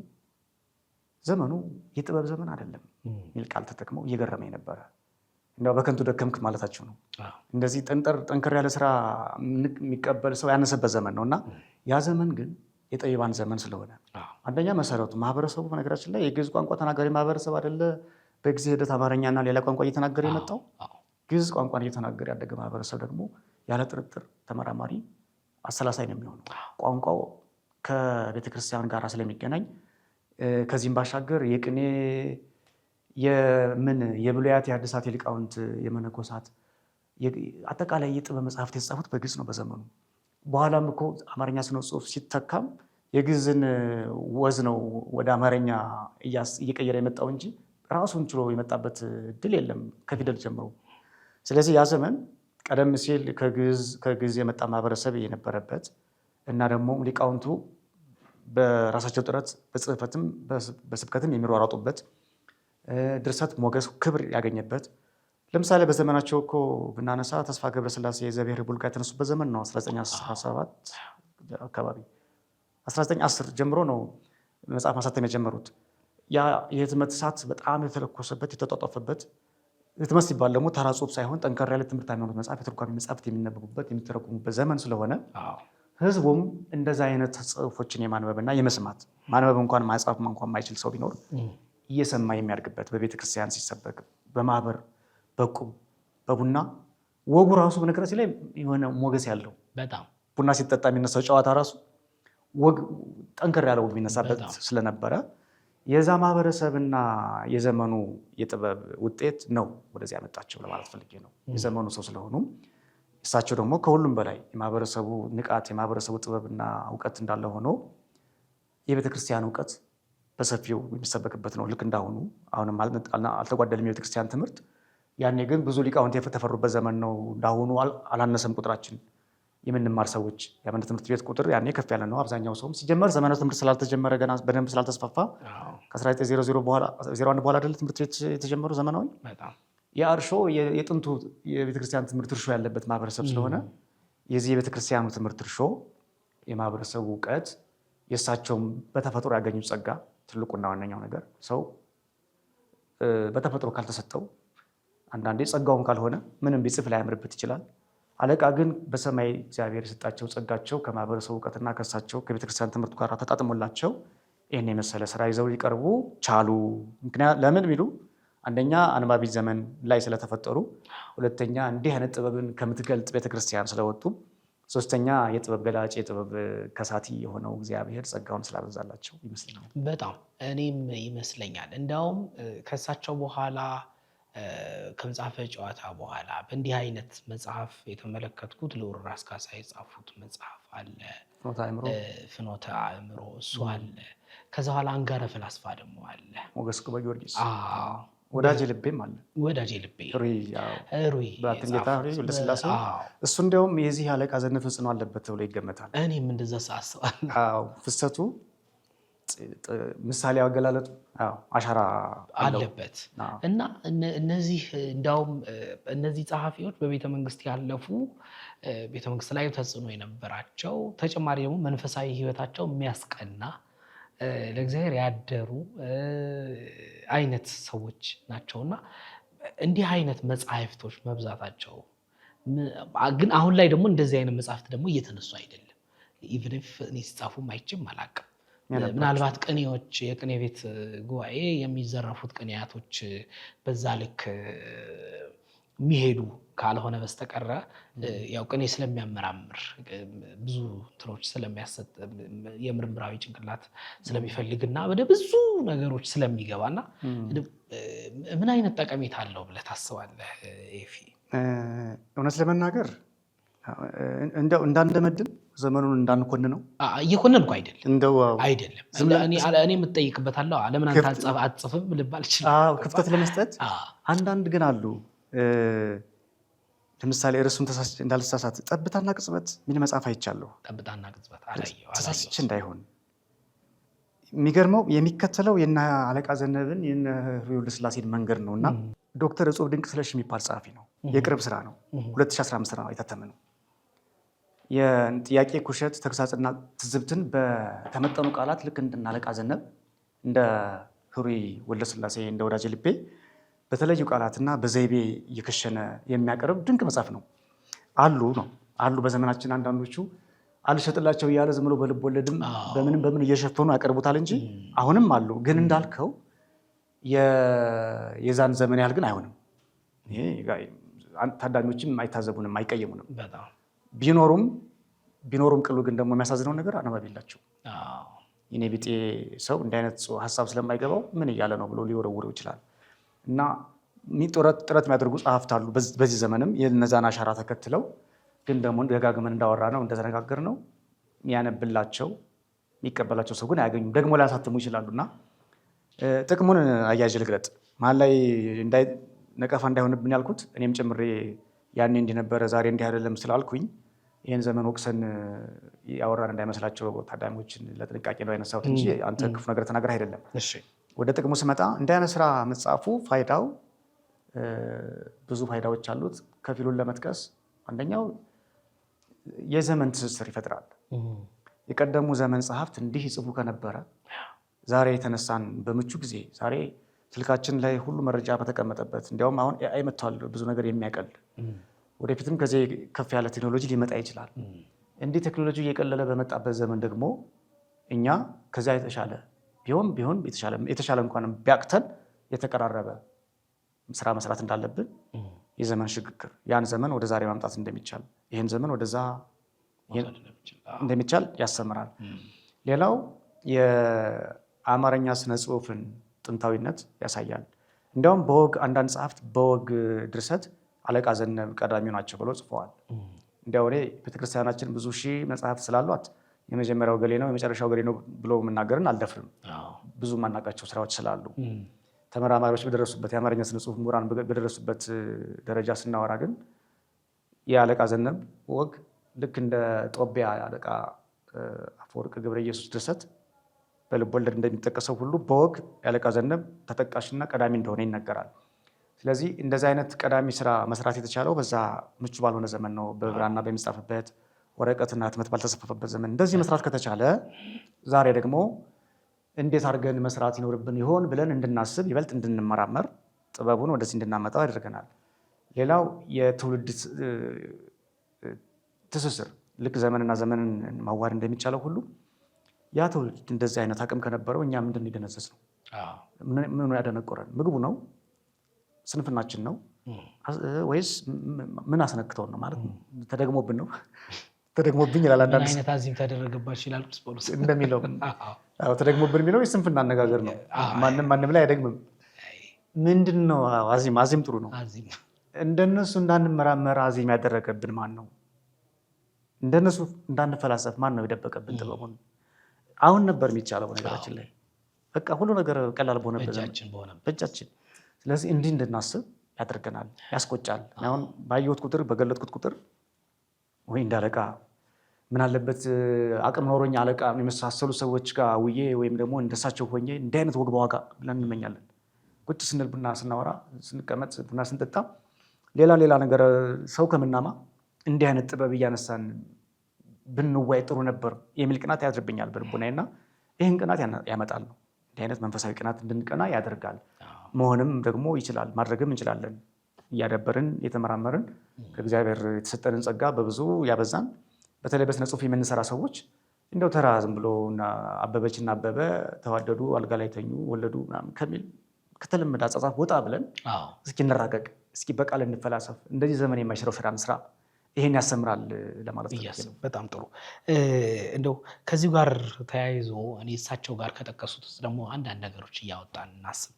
ዘመኑ የጥበብ ዘመን አይደለም የሚል ቃል ተጠቅመው እየገረመኝ ነበረ። እንዲያው በከንቱ ደከምክ ማለታቸው ነው። እንደዚህ ጠንከር ያለ ስራ የሚቀበል ሰው ያነሰበት ዘመን ነው እና ያ ዘመን ግን የጠቢባን ዘመን ስለሆነ አንደኛ መሰረቱ ማህበረሰቡ በነገራችን ላይ የግዕዝ ቋንቋ ተናጋሪ ማህበረሰብ አይደለ። በጊዜ ሂደት አማርኛና ሌላ ቋንቋ እየተናገረ የመጣው ግዕዝ ቋንቋን እየተናገረ ያደገ ማህበረሰብ ደግሞ ያለ ጥርጥር ተመራማሪ አሰላሳይ ነው የሚሆነው። ቋንቋው ከቤተክርስቲያን ጋር ስለሚገናኝ ከዚህም ባሻገር የቅኔ የብሉያት የሐዲሳት የሊቃውንት የመነኮሳት አጠቃላይ የጥበብ መጽሐፍት የተጻፉት በግዕዝ ነው በዘመኑ። በኋላም እኮ አማርኛ ስነ ጽሁፍ ሲተካም የግዕዝን ወዝ ነው ወደ አማርኛ እየቀየረ የመጣው እንጂ ራሱን ችሎ የመጣበት እድል የለም ከፊደል ጀምሮ። ስለዚህ ያ ዘመን ቀደም ሲል ከግዕዝ የመጣ ማህበረሰብ የነበረበት እና ደግሞ ሊቃውንቱ በራሳቸው ጥረት በጽሕፈትም በስብከትም የሚሯሯጡበት ድርሰት ሞገስ ክብር ያገኘበት ለምሳሌ በዘመናቸው እኮ ብናነሳ ተስፋ ገብረስላሴ የዘብሔር ቡልጋ የተነሱበት ዘመን ነው። 1917 አካባቢ 1910 ጀምሮ ነው መጽሐፍ ማሳተም የጀመሩት። ያ የህትመት እሳት በጣም የተለኮሰበት የተጧጧፈበት ህትመት ሲባል ደግሞ ተራ ጽሑፍ ሳይሆን ጠንከር ያለ ትምህርት ሃይማኖት መጽሐፍ የትርጓሜ መጽሐፍት የሚነበቡበት የሚተረጉሙበት ዘመን ስለሆነ ህዝቡም እንደዛ አይነት ጽሑፎችን የማንበብና የመስማት ማንበብ እንኳን ማጻፍ እንኳን ማይችል ሰው ቢኖር እየሰማ የሚያድግበት በቤተክርስቲያን ሲሰበክ በማህበር በቁም በቡና ወጉ ራሱ በነገራችን ላይ የሆነ ሞገስ ያለው በጣም ቡና ሲጠጣ የሚነሳው ጨዋታ ራሱ ወግ ጠንከር ያለ ወግ የሚነሳበት ስለነበረ የዛ ማህበረሰብና የዘመኑ የጥበብ ውጤት ነው ወደዚህ ያመጣቸው ለማለት ፈልጌ ነው። የዘመኑ ሰው ስለሆኑ እሳቸው ደግሞ ከሁሉም በላይ የማህበረሰቡ ንቃት የማህበረሰቡ ጥበብና እውቀት እንዳለ ሆኖ የቤተክርስቲያን እውቀት በሰፊው የሚሰበክበት ነው። ልክ እንዳሁኑ አሁንም አልተጓደልም የቤተክርስቲያን ትምህርት። ያኔ ግን ብዙ ሊቃውንት የተፈሩበት ዘመን ነው። እንዳሁኑ አላነሰም ቁጥራችን የምንማር ሰዎች የአብነት ትምህርት ቤት ቁጥር ያኔ ከፍ ያለ ነው። አብዛኛው ሰውም ሲጀመር ዘመናዊ ትምህርት ስላልተጀመረ ገና በደንብ ስላልተስፋፋ ከ1900 በኋላ አይደል ትምህርት ቤት የተጀመሩ ዘመናዊ የእርሾ የጥንቱ የቤተክርስቲያን ትምህርት እርሾ ያለበት ማህበረሰብ ስለሆነ የዚህ የቤተክርስቲያኑ ትምህርት እርሾ የማህበረሰቡ እውቀት የእሳቸውም በተፈጥሮ ያገኙት ጸጋ ትልቁና ዋነኛው ነገር ሰው በተፈጥሮ ካልተሰጠው አንዳንዴ ጸጋውም ካልሆነ ምንም ቢጽፍ ላያምርበት ይችላል። አለቃ ግን በሰማይ እግዚአብሔር የሰጣቸው ጸጋቸው ከማህበረሰቡ እውቀትና ከእሳቸው ከቤተክርስቲያን ትምህርት ጋር ተጣጥሞላቸው ይህን የመሰለ ስራ ይዘው ሊቀርቡ ቻሉ። ምክንያት ለምን ቢሉ አንደኛ አንባቢ ዘመን ላይ ስለተፈጠሩ፣ ሁለተኛ እንዲህ አይነት ጥበብን ከምትገልጥ ቤተክርስቲያን ስለወጡ፣ ሶስተኛ የጥበብ ገላጭ የጥበብ ከሳቲ የሆነው እግዚአብሔር ጸጋውን ስላበዛላቸው ይመስለኛል። በጣም እኔም ይመስለኛል። እንዲያውም ከእሳቸው በኋላ ከመጽሐፈ ጨዋታ በኋላ በእንዲህ አይነት መጽሐፍ የተመለከትኩት ልዑል ራስ ካሳ የጻፉት መጽሐፍ አለ፣ ፍኖተ አእምሮ እሱ አለ። ከዛ በኋላ አንጋረ ፈላስፋ ደግሞ አለ፣ ሞገስ ጊዮርጊስ ወዳጄ ልቤም አለ። ወዳጄ ልቤ ሩይ በአትንጌታ ወልደስላሴ እሱ እንዲያውም የዚህ አለቃ ዘነፍ ተጽዕኖ አለበት ተብሎ ይገመታል። እኔም እንደዛ ሳስባለሁ። ፍሰቱ ምሳሌ አገላለጡ አሻራ አለበት እና እነዚህ እንዲያውም እነዚህ ጸሐፊዎች በቤተ መንግስት ያለፉ ቤተ መንግስት ላይ ተጽዕኖ የነበራቸው ተጨማሪ ደግሞ መንፈሳዊ ህይወታቸው የሚያስቀና ለእግዚአብሔር ያደሩ አይነት ሰዎች ናቸውና እንዲህ አይነት መጽሐፍቶች መብዛታቸው ግን አሁን ላይ ደግሞ እንደዚህ አይነት መጽሐፍት ደግሞ እየተነሱ አይደለም። ኢቭን ኢፍ እኔ ሲጻፉም አይቼም አላውቅም። ምናልባት ቅኔዎች የቅኔ ቤት ጉባኤ የሚዘረፉት ቅኔያቶች በዛ ልክ የሚሄዱ ካልሆነ በስተቀረ ያው ቅኔ ስለሚያመራምር ብዙ እንትኖች ስለሚያሰጥ የምርምራዊ ጭንቅላት ስለሚፈልግና ወደ ብዙ ነገሮች ስለሚገባና ምን አይነት ጠቀሜታ አለው ብለህ ታስባለህ ኤፊ? እውነት ለመናገር እንደው እንዳንደመድም ዘመኑን እንዳንኮን ነው። እየኮነንኩ አይደለም። እኔ የምትጠይቅበታለሁ ለምን አንተ አትጽፍም ልባል ይችላል። ክፍተት ለመስጠት አንዳንድ ግን አሉ። ለምሳሌ እርሱን እንዳልተሳሳት ጠብታና ቅጽበት ምን መጽሐፍ አይቻለሁ። ጠብታና ቅጽበት ተሳስቼ እንዳይሆን የሚገርመው የሚከተለው የነ አለቃ ዘነበን የነ ወልደስላሴን መንገድ ነው እና ዶክተር እጹብ ድንቅ ስለሽ የሚባል ጸሐፊ ነው። የቅርብ ስራ ነው። 2015 ነው የታተመ ነው። የጥያቄ ኩሸት ተግሳጽና ትዝብትን በተመጠኑ ቃላት ልክ እንደ አለቃ ዘነብ እንደ ህሩይ ወልደስላሴ እንደ ወዳጄ ልቤ በተለዩ ቃላትና በዘይቤ እየከሸነ የሚያቀርብ ድንቅ መጽሐፍ ነው። አሉ በዘመናችን አንዳንዶቹ አልሸጥላቸው እያለ ዝም ብሎ በልብ ወለድም በምን እየሸፈኑ ያቀርቡታል እንጂ አሁንም አሉ። ግን እንዳልከው የዛን ዘመን ያህል ግን አይሆንም። ታዳሚዎችም አይታዘቡንም፣ አይቀየሙንም። ቢኖሩም ቅሉ ግን ደግሞ የሚያሳዝነው ነገር አነባቢ የላቸው። የኔ ቢጤ ሰው እንዲህ አይነት ሀሳብ ስለማይገባው ምን እያለ ነው ብሎ ሊወረውረው ይችላል። እና ጥረት የሚያደርጉ ጸሐፍት አሉ በዚህ ዘመንም የነዛን አሻራ ተከትለው ግን ደግሞ ደጋግመን እንዳወራ ነው እንደተነጋገር ነው የሚያነብላቸው የሚቀበላቸው ሰው ግን አያገኙም። ደግሞ ሊያሳትሙ ይችላሉ። እና ጥቅሙን አያይዤ ልግለጥ። መሀል ላይ ነቀፋ እንዳይሆንብን ያልኩት እኔም ጨምሬ ያኔ እንዲነበረ ዛሬ እንዲህ አይደለም ስላልኩኝ ይህን ዘመን ወቅሰን ያወራን እንዳይመስላቸው ታዳሚዎችን ለጥንቃቄ ነው ያነሳሁት እንጂ አንተ ክፉ ነገር ተናገር አይደለም። ወደ ጥቅሙ ስመጣ እንዲህ አይነት ስራ መጻፉ ፋይዳው ብዙ ፋይዳዎች አሉት። ከፊሉን ለመጥቀስ አንደኛው የዘመን ትስስር ይፈጥራል። የቀደሙ ዘመን ጸሐፍት እንዲህ ይጽፉ ከነበረ ዛሬ የተነሳን በምቹ ጊዜ ዛሬ ስልካችን ላይ ሁሉ መረጃ በተቀመጠበት እንዲያውም አሁን ኤአይ መጥቷል ብዙ ነገር የሚያቀል ወደፊትም ከዚህ ከፍ ያለ ቴክኖሎጂ ሊመጣ ይችላል። እንዲህ ቴክኖሎጂ እየቀለለ በመጣበት ዘመን ደግሞ እኛ ከዚያ የተሻለ ቢሆን የተሻለ እንኳን ቢያቅተን የተቀራረበ ስራ መስራት እንዳለብን የዘመን ሽግግር ያን ዘመን ወደ ዛሬ ማምጣት እንደሚቻል ይህን ዘመን ወደዛ እንደሚቻል ያስተምራል። ሌላው የአማርኛ ስነ ጽሁፍን ጥንታዊነት ያሳያል። እንዲያውም በወግ አንዳንድ ጸሐፍት በወግ ድርሰት አለቃ ዘነብ ቀዳሚው ናቸው ብለው ጽፈዋል። እንዲያው እኔ ቤተክርስቲያናችን ብዙ ሺህ መጽሐፍት ስላሏት የመጀመሪያው ገሌ ነው የመጨረሻው ገሌ ነው ብሎ መናገርን አልደፍርም። ብዙ ማናቃቸው ስራዎች ስላሉ ተመራማሪዎች በደረሱበት የአማርኛ ስነ ጽሁፍ ምሁራን በደረሱበት ደረጃ ስናወራ ግን የአለቃ ዘነብ ወግ ልክ እንደ ጦቢያ አለቃ አፈወርቅ ገብረ ኢየሱስ ድርሰት በልብ ወለድ እንደሚጠቀሰው ሁሉ በወግ የአለቃ ዘነብ ተጠቃሽና ቀዳሚ እንደሆነ ይነገራል። ስለዚህ እንደዚህ አይነት ቀዳሚ ስራ መስራት የተቻለው በዛ ምቹ ባልሆነ ዘመን ነው። በብራና በሚጻፍበት ወረቀትና ህትመት ባልተሰፋፈበት ዘመን እንደዚህ መስራት ከተቻለ ዛሬ ደግሞ እንዴት አድርገን መስራት ይኖርብን ይሆን ብለን እንድናስብ ይበልጥ እንድንመራመር ጥበቡን ወደዚህ እንድናመጣው ያደርገናል። ሌላው የትውልድ ትስስር ልክ ዘመንና ዘመንን ማዋሃድ እንደሚቻለው ሁሉ ያ ትውልድ እንደዚህ አይነት አቅም ከነበረው እኛ ምንድን የደነዘዝ ነው? ምኑ ያደነቆረን? ምግቡ ነው? ስንፍናችን ነው? ወይስ ምን አስነክተውን ነው? ማለት ተደግሞብን ነው? ተደግሞብኝ ይላል አንዳንድ አይነት አዚም ተደረገባችሁ ይላል ቅዱስ ጳውሎስ እንደሚለው ተደግሞብን የሚለው የስንፍና አነጋገር ነው። ማንም ላይ አይደግምም። ምንድን ነው አዚም? አዚም ጥሩ ነው። እንደነሱ እንዳንመራመር አዚም ያደረገብን ማን ነው? እንደነሱ እንዳንፈላሰፍ ማን ነው የደበቀብን ጥበቡን? አሁን ነበር የሚቻለው ነገራችን ላይ በቃ ሁሉ ነገር ቀላል በእጃችን። ስለዚህ እንዲህ እንድናስብ ያደርገናል፣ ያስቆጫል። አሁን ባየሁት ቁጥር በገለጥኩት ቁጥር ወይ እንዳለቃ ምን አለበት አቅም ኖሮኝ አለቃ የመሳሰሉ ሰዎች ጋር ውዬ ወይም ደግሞ እንደሳቸው ሆኜ እንዲህ አይነት ወግ በዋጋ ብለን እንመኛለን። ቁጭ ስንል ቡና ስናወራ ስንቀመጥ ቡና ስንጠጣ ሌላ ነገር ሰው ከምናማ እንዲህ አይነት ጥበብ እያነሳን ብንዋይ ጥሩ ነበር የሚል ቅናት ያድርብኛል በልቡናዬና ይህን ቅናት ያመጣል ነው። እንዲህ አይነት መንፈሳዊ ቅናት እንድንቀና ያደርጋል። መሆንም ደግሞ ይችላል፣ ማድረግም እንችላለን። እያደበርን የተመራመርን ከእግዚአብሔር የተሰጠንን ጸጋ በብዙ ያበዛን በተለይ በስነ ጽሁፍ የምንሰራ ሰዎች እንደው ተራ ዝም ብሎ አበበችና አበበ ተዋደዱ፣ አልጋ ላይ ተኙ፣ ወለዱ ከሚል ከተለመደ አጻጻፍ ወጣ ብለን እስኪ እንራቀቅ፣ እስኪ በቃል እንፈላሰፍ፣ እንደዚህ ዘመን የማይሽረው ስራ እንስራ። ይሄን ያስተምራል ለማለት ነው። በጣም ጥሩ። እንደው ከዚሁ ጋር ተያይዞ እኔ እሳቸው ጋር ከጠቀሱት ውስጥ ደግሞ አንዳንድ ነገሮች እያወጣን እናስብ።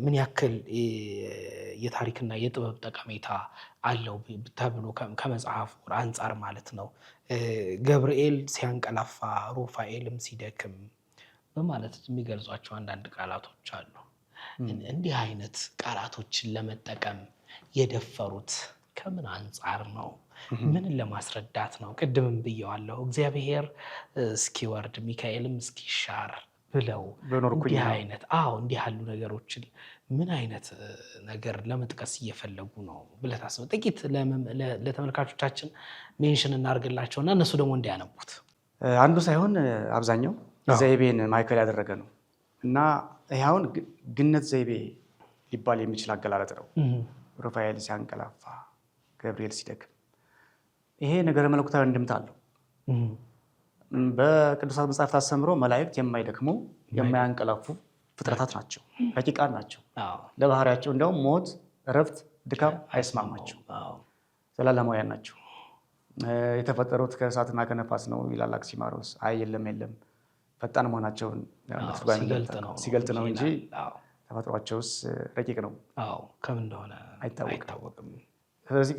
ምን ያክል የታሪክና የጥበብ ጠቀሜታ አለው ተብሎ ከመጽሐፉ አንጻር ማለት ነው። ገብርኤል ሲያንቀላፋ ሩፋኤልም ሲደክም በማለት የሚገልጿቸው አንዳንድ ቃላቶች አሉ። እንዲህ አይነት ቃላቶችን ለመጠቀም የደፈሩት ከምን አንጻር ነው? ምንን ለማስረዳት ነው? ቅድምም ብየዋለሁ፣ እግዚአብሔር እስኪወርድ ሚካኤልም እስኪሻር ብለው እንዲህ ያሉ ነገሮችን ምን አይነት ነገር ለመጥቀስ እየፈለጉ ነው ብለህ ታስበው? ጥቂት ለተመልካቾቻችን ሜንሽን እናድርግላቸውና እነሱ ደግሞ እንዲያነቡት። አንዱ ሳይሆን አብዛኛው ዘይቤን ማዕከል ያደረገ ነው እና ይህ አሁን ግነት ዘይቤ ሊባል የሚችል አገላለጥ ነው። ሩፋኤል ሲያንቀላፋ ገብርኤል ሲደክም፣ ይሄ ነገረ መለኮታዊ እንድምታ አለው። በቅዱሳት መጽሐፍት አስተምሮ መላእክት የማይደክሙ የማያንቀላፉ ፍጥረታት ናቸው፣ ረቂቃን ናቸው። ለባህሪያቸው እንዲያውም ሞት፣ እረፍት፣ ድካም አይስማማቸው፣ ዘላለማውያን ናቸው። የተፈጠሩት ከእሳትና ከነፋስ ነው ይላል አክሲማሮስ። አይ የለም ፈጣን መሆናቸውን ሲገልጥ ነው እንጂ ተፈጥሯቸውስ ረቂቅ ነው፣ ከምን እንደሆነ አይታወቅም። ስለዚህ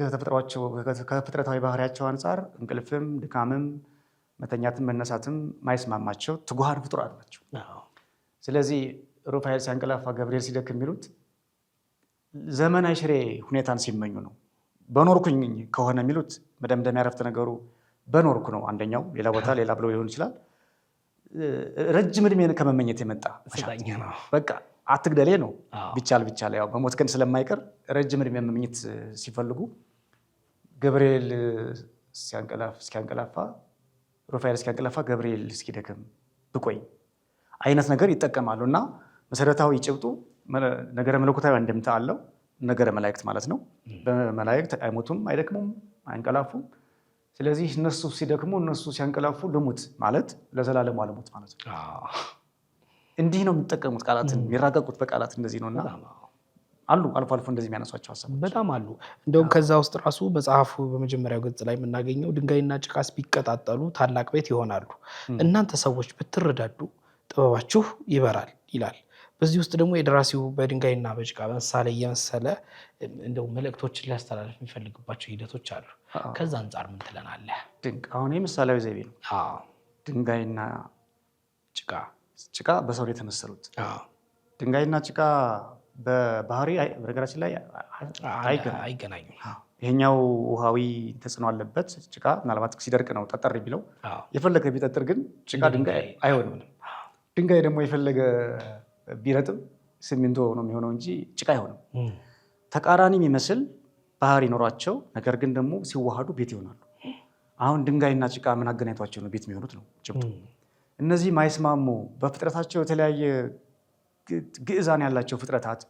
ከፍጥረታዊ ባህሪያቸው አንጻር እንቅልፍም ድካምም መተኛትም መነሳትም ማይስማማቸው ትጉሃን ፍጡራን ናቸው። ስለዚህ ሩፋኤል ሲያንቀላፋ ገብርኤል ሲደክም የሚሉት ዘመናዊ ሽሬ ሁኔታን ሲመኙ ነው። በኖርኩኝ ከሆነ የሚሉት መደምደሚያ ያረፍተ ነገሩ በኖርኩ ነው። አንደኛው ሌላ ቦታ ሌላ ብሎ ሊሆን ይችላል። ረጅም እድሜን ከመመኘት የመጣ በቃ አትግደሌ ነው። ቢቻል ያው በሞት ግን ስለማይቀር ረጅም እድሜ መመኘት ሲፈልጉ ገብርኤል እስኪያንቀላፋ ሩፋኤል እስኪያንቀላፋ ገብርኤል እስኪደክም ብቆይ አይነት ነገር ይጠቀማሉ። እና መሰረታዊ ጭብጡ ነገረ መለኮታዊ አንድምታ አለው። ነገረ መላእክት ማለት ነው። በመላእክት አይሞቱም፣ አይደክሙም፣ አይንቀላፉም። ስለዚህ እነሱ ሲደክሙ እነሱ ሲያንቀላፉ ልሙት ማለት ለዘላለሙ አልሙት ማለት ነው። እንዲህ ነው የሚጠቀሙት ቃላትን የሚራቀቁት በቃላት እንደዚህ ነውና አሉ አልፎ አልፎ እንደዚህ የሚያነሷቸው ሀሳቦች በጣም አሉ። እንደውም ከዛ ውስጥ ራሱ መጽሐፉ በመጀመሪያው ገጽ ላይ የምናገኘው ድንጋይና ጭቃስ ቢቀጣጠሉ ታላቅ ቤት ይሆናሉ፣ እናንተ ሰዎች ብትረዳዱ ጥበባችሁ ይበራል ይላል። በዚህ ውስጥ ደግሞ የደራሲው በድንጋይና በጭቃ ምሳሌ እየመሰለ እንደው መልእክቶችን ሊያስተላልፍ የሚፈልግባቸው ሂደቶች አሉ። ከዛ አንጻር ምን ትለናለህ? ድንቅ አሁን ምሳሌያዊ ዘይቤ ነው። ድንጋይና ጭቃ በሰው ላይ የተመሰሉት ድንጋይና ጭቃ በባህሪ በነገራችን ላይ አይገናኙም። ይሄኛው ውሃዊ ተጽዕኖ አለበት። ጭቃ ምናልባት ሲደርቅ ነው ጠጠር ቢለው የፈለገ ቢጠጥር፣ ግን ጭቃ ድንጋይ አይሆንም። ድንጋይ ደግሞ የፈለገ ቢረጥም ሲሚንቶ ነው የሚሆነው እንጂ ጭቃ አይሆንም። ተቃራኒ የሚመስል ባህሪ ኖሯቸው ነገር ግን ደግሞ ሲዋሃዱ ቤት ይሆናሉ። አሁን ድንጋይና ጭቃ ምን አገናኝቷቸው ነው ቤት የሚሆኑት ነው ጭብጡ። እነዚህ ማይስማሙ በፍጥረታቸው የተለያየ ግዕዛን ያላቸው ፍጥረታት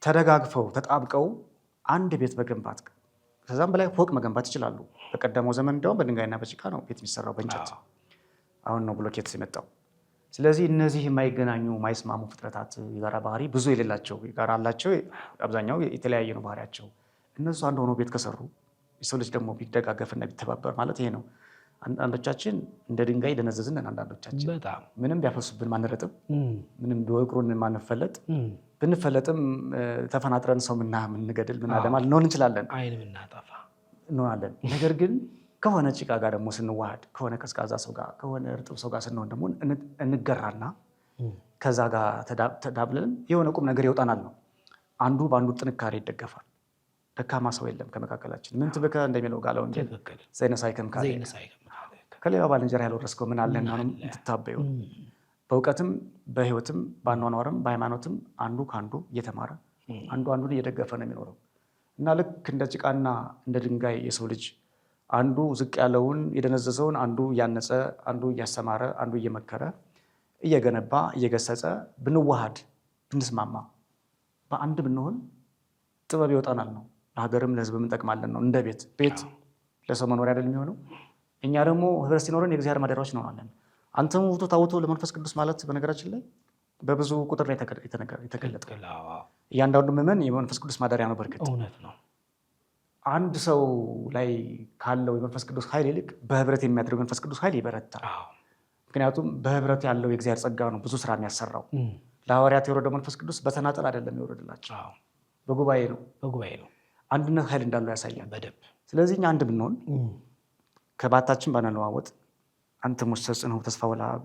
ተደጋግፈው ተጣብቀው አንድ ቤት መገንባት ከዛም በላይ ፎቅ መገንባት ይችላሉ። በቀደመው ዘመን እንዲያውም በድንጋይና በጭቃ ነው ቤት የሚሰራው በእንጨት። አሁን ነው ብሎኬት የመጣው። ስለዚህ እነዚህ የማይገናኙ ማይስማሙ ፍጥረታት የጋራ ባህሪ ብዙ የሌላቸው ጋር አላቸው። አብዛኛው የተለያየ ነው ባህሪያቸው። እነሱ አንድ ሆኖ ቤት ከሰሩ የሰው ልጅ ደግሞ ቢደጋገፍና ቢተባበር ማለት ይሄ ነው። አንዳንዶቻችን እንደ ድንጋይ ደነዘዝን። አንዳንዶቻችን ምንም ቢያፈሱብን ማንረጥም፣ ምንም ቢወቅሩን ማንፈለጥ፣ ብንፈለጥም ተፈናጥረን ሰው ምንገድል ምናደማ ልንሆን እንችላለን፣ አይን ምናጠፋ እንሆናለን። ነገር ግን ከሆነ ጭቃ ጋር ደግሞ ስንዋሃድ ከሆነ ቀዝቃዛ ሰው ጋር ከሆነ እርጥብ ሰው ጋር ስንሆን ደግሞ እንገራና ከዛ ጋር ተዳብለን የሆነ ቁም ነገር ይወጣናል ነው። አንዱ በአንዱ ጥንካሬ ይደገፋል። ደካማ ሰው የለም ከመካከላችን። ምን ትብከ እንደሚለው ጋለ ወንጌል ዘይነሳይከም ካለ ከሌላው ባልንጀራ ያልወረስከው ምን አለህና ነው የምትታበየው። በእውቀትም በህይወትም በአኗኗርም በሃይማኖትም አንዱ ከአንዱ እየተማረ አንዱ አንዱን እየደገፈ ነው የሚኖረው እና ልክ እንደ ጭቃና እንደ ድንጋይ የሰው ልጅ አንዱ ዝቅ ያለውን የደነዘዘውን አንዱ እያነጸ አንዱ እያሰማረ አንዱ እየመከረ እየገነባ እየገሰጸ ብንዋሃድ ብንስማማ በአንድ ብንሆን ጥበብ ይወጣናል ነው። ለሀገርም ለህዝብም እንጠቅማለን ነው። እንደ ቤት ለሰው መኖሪያ አይደል የሚሆነው። እኛ ደግሞ ህብረት ሲኖረን የእግዚአብሔር ማደሪያዎች እንሆናለን። አንተም ውጡ ታውቶ ለመንፈስ ቅዱስ ማለት በነገራችን ላይ በብዙ ቁጥር ላይ የተገለጠ እያንዳንዱ ምዕመን የመንፈስ ቅዱስ ማደሪያ ነው። በርግጥ እውነት ነው። አንድ ሰው ላይ ካለው የመንፈስ ቅዱስ ኃይል ይልቅ በህብረት የሚያደርገው የመንፈስ ቅዱስ ኃይል ይበረታል። ምክንያቱም በህብረት ያለው የእግዚአብሔር ጸጋ ነው ብዙ ስራ የሚያሰራው። ለሐዋርያት የወረደው መንፈስ ቅዱስ በተናጠል አይደለም የወረደላቸው፣ በጉባኤ ነው። አንድነት ኃይል እንዳለው ያሳያል በደንብ። ስለዚህ እኛ አንድ ብንሆን ከባታችን ባንለዋወጥ አንትሙ ጽንዑ ተስፋ ወለአብ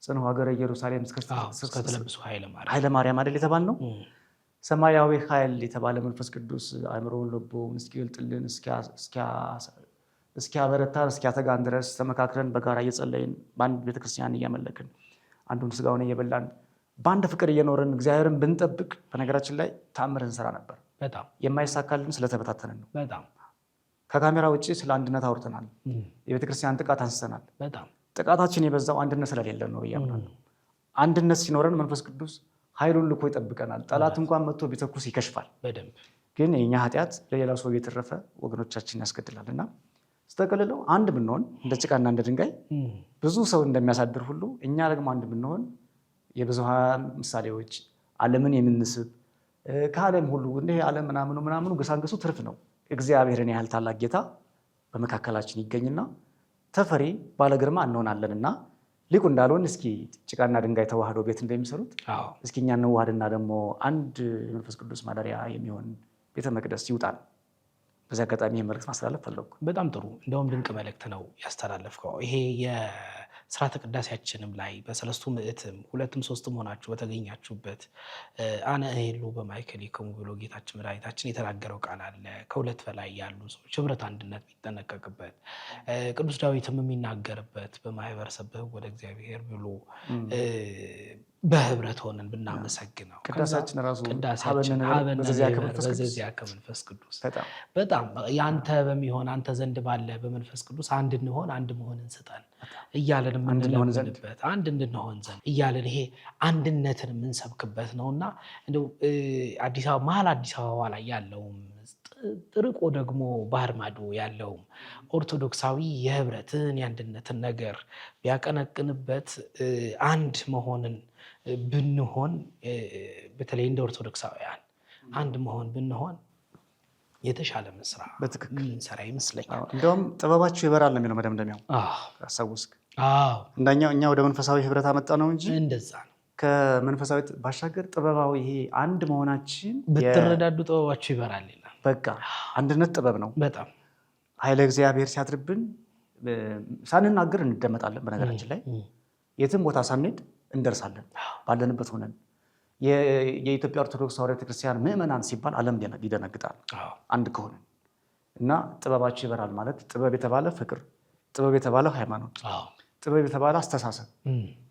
ጽንዑ ሀገረ ኢየሩሳሌም እስከተለብሱ ኃይለ ማርያም አይደል የተባልነው። ሰማያዊ ኃይል የተባለ መንፈስ ቅዱስ አእምሮውን ልቦውን እስኪገልጥልን እስኪያበረታን እስኪያተጋን ድረስ ተመካክረን በጋራ እየጸለይን በአንድ ቤተክርስቲያን እያመለክን አንዱን ስጋውን እየበላን በአንድ ፍቅር እየኖርን እግዚአብሔርን ብንጠብቅ በነገራችን ላይ ተአምር እንሰራ ነበር። የማይሳካልን ስለተበታተንን ነው። ከካሜራ ውጭ ስለ አንድነት አውርተናል። የቤተክርስቲያን ጥቃት አንስተናል። ጥቃታችን የበዛው አንድነት ስለሌለን ነው ብያምናለሁ። አንድነት ሲኖረን መንፈስ ቅዱስ ኃይሉን ልኮ ይጠብቀናል። ጠላት እንኳን መጥቶ ቢተኩስ ይከሽፋል። ግን የእኛ ኃጢአት ለሌላው ሰው እየተረፈ ወገኖቻችን ያስገድላል እና ስተቀልለው አንድ ብንሆን እንደ ጭቃና እንደ ድንጋይ ብዙ ሰው እንደሚያሳድር ሁሉ እኛ ደግሞ አንድ ብንሆን የብዙሃን ምሳሌዎች ዓለምን የምንስብ ከዓለም ሁሉ እንዲህ ዓለም ምናምኑ ገሳንገሱ ትርፍ ነው። እግዚአብሔርን ያህል ታላቅ ጌታ በመካከላችን ይገኝና ተፈሪ ባለግርማ እንሆናለንና ሊቁ እንዳልሆን እስኪ ጭቃና ድንጋይ ተዋህዶ ቤት እንደሚሰሩት እስኪ እኛ እንዋሃድና ደግሞ አንድ የመንፈስ ቅዱስ ማደሪያ የሚሆን ቤተ መቅደስ ይውጣል። በዚህ አጋጣሚ መልእክት ማስተላለፍ ፈለግኩ። በጣም ጥሩ። እንደውም ድንቅ መልእክት ነው ያስተላለፍከው። ይሄ ስርዓተ ቅዳሴያችንም ላይ በሰለስቱ ምዕትም 2ም 3ም ሆናችሁ በተገኛችሁበት አነ እሄሉ በማእከሊክሙ ብሎ ጌታችን መድኃኒታችን የተናገረው ቃል አለ። ከሁለት በላይ ያሉ ሰዎች ህብረት አንድነት የሚጠነቀቅበት ቅዱስ ዳዊትም የሚናገርበት በማህበረሰብ ወደ እግዚአብሔር ብሎ በህብረት ሆነን ብናመሰግነው ቅዳሴያችን ራሱ በዚያ ከመንፈስ ቅዱስ በጣም ያንተ በሚሆን አንተ ዘንድ ባለ በመንፈስ ቅዱስ አንድ እንሆን አንድ መሆንን ስጠን እያለን የምንለምንበት አንድ እንድንሆን ዘንድ እያለን ይሄ አንድነትን የምንሰብክበት ነውና እንደው መሀል አዲስ አበባ ላይ ያለውም ጥርቆ ደግሞ ባህር ማዶ ያለውም ኦርቶዶክሳዊ የህብረትን የአንድነትን ነገር ቢያቀነቅንበት አንድ መሆንን ብንሆን በተለይ እንደ ኦርቶዶክሳውያን አንድ መሆን ብንሆን የተሻለ ምንሰራ ይመስለኛል። እንደውም ጥበባችሁ ይበራል ነው የሚለው መደምደሚያው። አሳውስክ እኛ ወደ መንፈሳዊ ህብረት አመጣ ነው እንጂ እንደዛ ነው። ከመንፈሳዊ ባሻገር ጥበባዊ ይሄ አንድ መሆናችን ብትረዳዱ ጥበባችሁ ይበራል ይላል። በቃ አንድነት ጥበብ ነው። በጣም ኃይለ እግዚአብሔር ሲያድርብን ሳንናገር እንደመጣለን። በነገራችን ላይ የትም ቦታ ሳንሄድ እንደርሳለን ባለንበት ሆነን። የኢትዮጵያ ኦርቶዶክስ ተዋሕዶ ቤተክርስቲያን ምዕመናን ሲባል ዓለም ይደነግጣል አንድ ከሆነ እና ጥበባችሁ ይበራል ማለት ጥበብ የተባለ ፍቅር፣ ጥበብ የተባለ ሃይማኖት፣ ጥበብ የተባለ አስተሳሰብ፣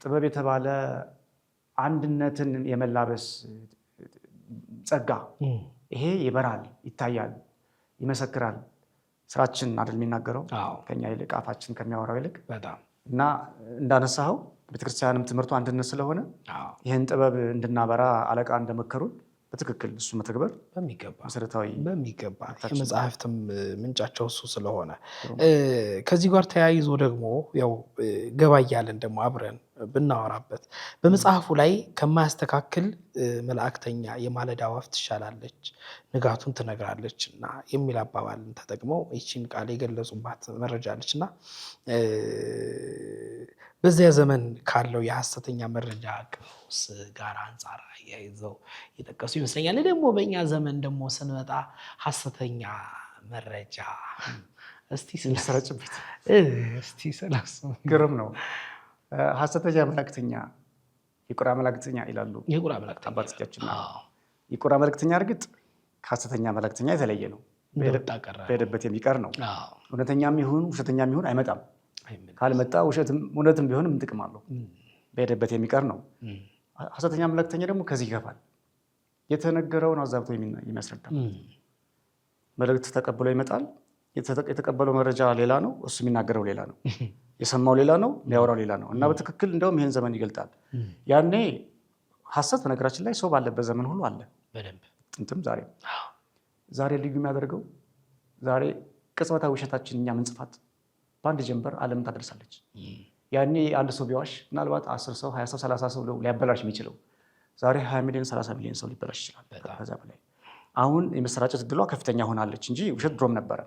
ጥበብ የተባለ አንድነትን የመላበስ ጸጋ ይሄ ይበራል፣ ይታያል፣ ይመሰክራል። ስራችን አይደል የሚናገረው ከኛ ይልቅ አፋችን ከሚያወራው ይልቅ እና እንዳነሳኸው ቤተክርስቲያንም ትምህርቱ አንድነት ስለሆነ ይህን ጥበብ እንድናበራ አለቃ እንደመከሩን በትክክል እሱ መተግበር መሰረታዊ በሚገባ የመጽሐፍትም ምንጫቸው እሱ ስለሆነ ከዚህ ጋር ተያይዞ ደግሞ ያው ገባ እያለን ደግሞ አብረን ብናወራበት በመጽሐፉ ላይ ከማያስተካክል መላእክተኛ የማለዳ ወፍ ትሻላለች ንጋቱን ትነግራለች እና የሚል አባባልን ተጠቅመው ይህችን ቃል የገለጹባት መረጃ አለች እና በዚያ ዘመን ካለው የሐሰተኛ መረጃ ቀውስ ጋር አንጻር አያይዘው የጠቀሱ ይመስለኛል። ደግሞ በእኛ ዘመን ደግሞ ስንመጣ ሐሰተኛ መረጃ የሚሰራጭበት ስለሱ ግርም ነው። ሐሰተኛ መላእክተኛ የቁራ መላእክተኛ ይላሉ አባቶቻችን። የቁራ መላእክተኛ እርግጥ ከሐሰተኛ መላእክተኛ የተለየ ነው። በሄደበት የሚቀር ነው። እውነተኛም ይሁን ውሸተኛም ይሁን አይመጣም። ካልመጣ እውነትም ቢሆን ምን ጥቅም አለው? በሄደበት የሚቀር ነው። ሐሰተኛ መላእክተኛ ደግሞ ከዚህ ይገፋል። የተነገረውን አዛብቶ የሚያስረዳ መልእክት ተቀብሎ ይመጣል። የተቀበለው መረጃ ሌላ ነው፣ እሱ የሚናገረው ሌላ ነው። የሰማው ሌላ ነው፣ የሚያወራው ሌላ ነው እና በትክክል እንደውም ይህን ዘመን ይገልጣል። ያኔ ሐሰት በነገራችን ላይ ሰው ባለበት ዘመን ሁሉ አለ። ጥንትም ዛሬ ልዩ የሚያደርገው ዛሬ ቅጽበታዊ ውሸታችን እኛ ምንጽፋት በአንድ ጀንበር ዓለምን ታደርሳለች። ያኔ አንድ ሰው ቢዋሽ ምናልባት 10 ሰው 20 ሰው 30 ሰው ሊያበላሽ የሚችለው ዛሬ 20 ሚሊዮን 30 ሚሊዮን ሰው ሊበላሽ ይችላል። ከዛ በላይ አሁን የመሰራጨት ዕድሏ ከፍተኛ ሆናለች እንጂ ውሸት ድሮም ነበረ።